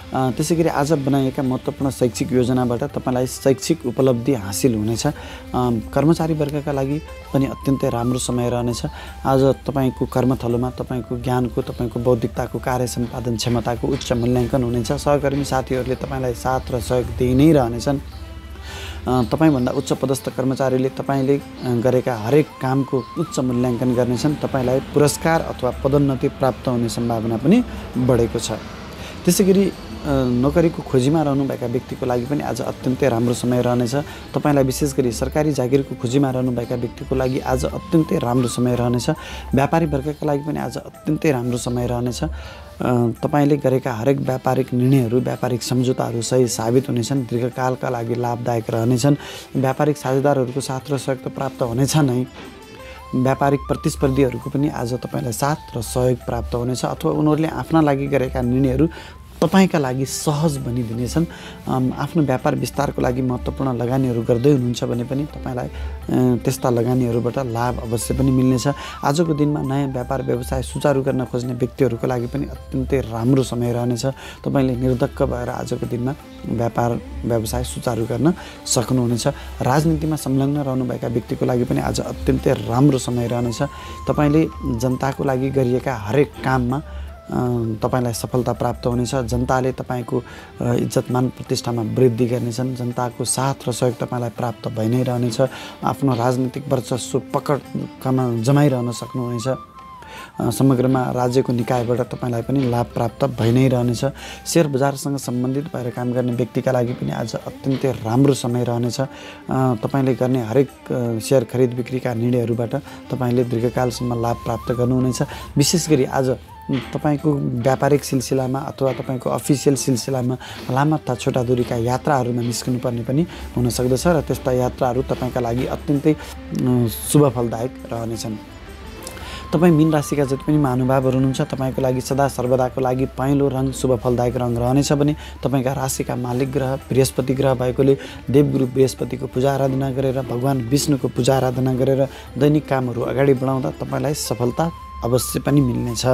त्यसै गरी आज बनाइएका महत्त्वपूर्ण शैक्षिक योजनाबाट तपाईँलाई शैक्षिक उपलब्धि हासिल हुनेछ। कर्मचारी वर्गका लागि पनि अत्यन्तै राम्रो समय रहनेछ। आज तपाईँको कर्मथलोमा तपाईँको ज्ञानको तपाईँको बौद्धिकताको कार्य सम्पादन क्षमताको उच्च मूल्याङ्कन हुनेछ। सहकर्मी साथीहरूले तपाईँलाई साथ र सहयोग दिइ नै रहनेछन्। तपाईँभन्दा उच्च पदस्थ कर्मचारीले तपाईँले गरेका हरेक कामको उच्च मूल्याङ्कन गर्नेछन्। तपाईँलाई पुरस्कार अथवा पदोन्नति प्राप्त हुने सम्भावना पनि बढेको छ। त्यसै गरी नोकरीको खोजीमा रहनुभएका व्यक्तिको लागि पनि आज अत्यन्तै राम्रो समय रहनेछ। तपाईँलाई विशेष गरी सरकारी जागिरको खोजीमा रहनुभएका व्यक्तिको लागि आज अत्यन्तै राम्रो समय रहनेछ। व्यापारी वर्गका लागि पनि आज अत्यन्तै राम्रो समय रहनेछ। तपाईँले गरेका हरेक व्यापारिक निर्णयहरू व्यापारिक सम्झौताहरू सही साबित हुनेछन्। दीर्घकालका लागि लाभदायक रहनेछन्। व्यापारिक साझेदारहरूको साथ र सहयोग त प्राप्त हुनेछ नै, व्यापारिक प्रतिस्पर्धीहरूको पनि आज तपाईँलाई साथ र सहयोग प्राप्त हुनेछ अथवा उनीहरूले आफ्ना लागि गरेका निर्णयहरू तपाईँका लागि सहज बनिदिनेछन्। आफ्नो व्यापार विस्तारको लागि महत्त्वपूर्ण लगानीहरू गर्दै हुनुहुन्छ भने पनि तपाईँलाई त्यस्ता लगानीहरूबाट लाभ अवश्य पनि मिल्नेछ। आजको दिनमा नयाँ व्यापार व्यवसाय सुचारू गर्न खोज्ने व्यक्तिहरूको लागि पनि अत्यन्तै राम्रो समय रहनेछ। तपाईँले निर्धक्क भएर आजको दिनमा व्यापार व्यवसाय सुचारू गर्न सक्नुहुनेछ। राजनीतिमा संलग्न रहनुभएका व्यक्तिको लागि पनि आज अत्यन्तै राम्रो समय रहनेछ। तपाईँले जनताको लागि गरिएका हरेक काममा तपाईलाई सफलता प्राप्त हुनेछ। जनताले तपाईँको इज्जतमान प्रतिष्ठामा वृद्धि गर्नेछन्। जनताको साथ र सहयोग तपाईँलाई प्राप्त भइ नै रहनेछ। आफ्नो राजनीतिक वर्चस्व पकडमा जमाइरहन सक्नुहुनेछ। समग्रमा राज्यको निकायबाट तपाईँलाई पनि लाभ प्राप्त भइ नै रहनेछ। सेयर बजारसँग सम्बन्धित भएर काम गर्ने व्यक्तिका लागि पनि आज अत्यन्तै राम्रो समय रहनेछ। तपाईँले गर्ने हरेक सेयर खरिद बिक्रीका निर्णयहरूबाट तपाईँले दीर्घकालसम्म लाभ प्राप्त गर्नुहुनेछ। विशेष गरी आज तपाईँको व्यापारिक सिलसिलामा अथवा तपाईँको अफिसियल सिलसिलामा लामा तथा छोटा दूरीका यात्राहरूमा निस्कनुपर्ने पनि हुन सक्दछ र त्यस्ता यात्राहरू तपाईँका लागि अत्यन्तै शुभ फलदायक रहनेछन्। तपाईँ मीन राशिका जति पनि महानुभावहरू हुनुहुन्छ तपाईँको लागि सदा सर्वदाको लागि पहेँलो रङ शुभ फलदायक रङ रहनेछ भने तपाईँका राशिका मालिक ग्रह बृहस्पति ग्रह भएकोले देवगुरु बृहस्पतिको पूजा आराधना गरेर भगवान् विष्णुको पूजा आराधना गरेर दैनिक कामहरू अगाडि बढाउँदा तपाईँलाई सफलता अवश्य पनि मिल्नेछ।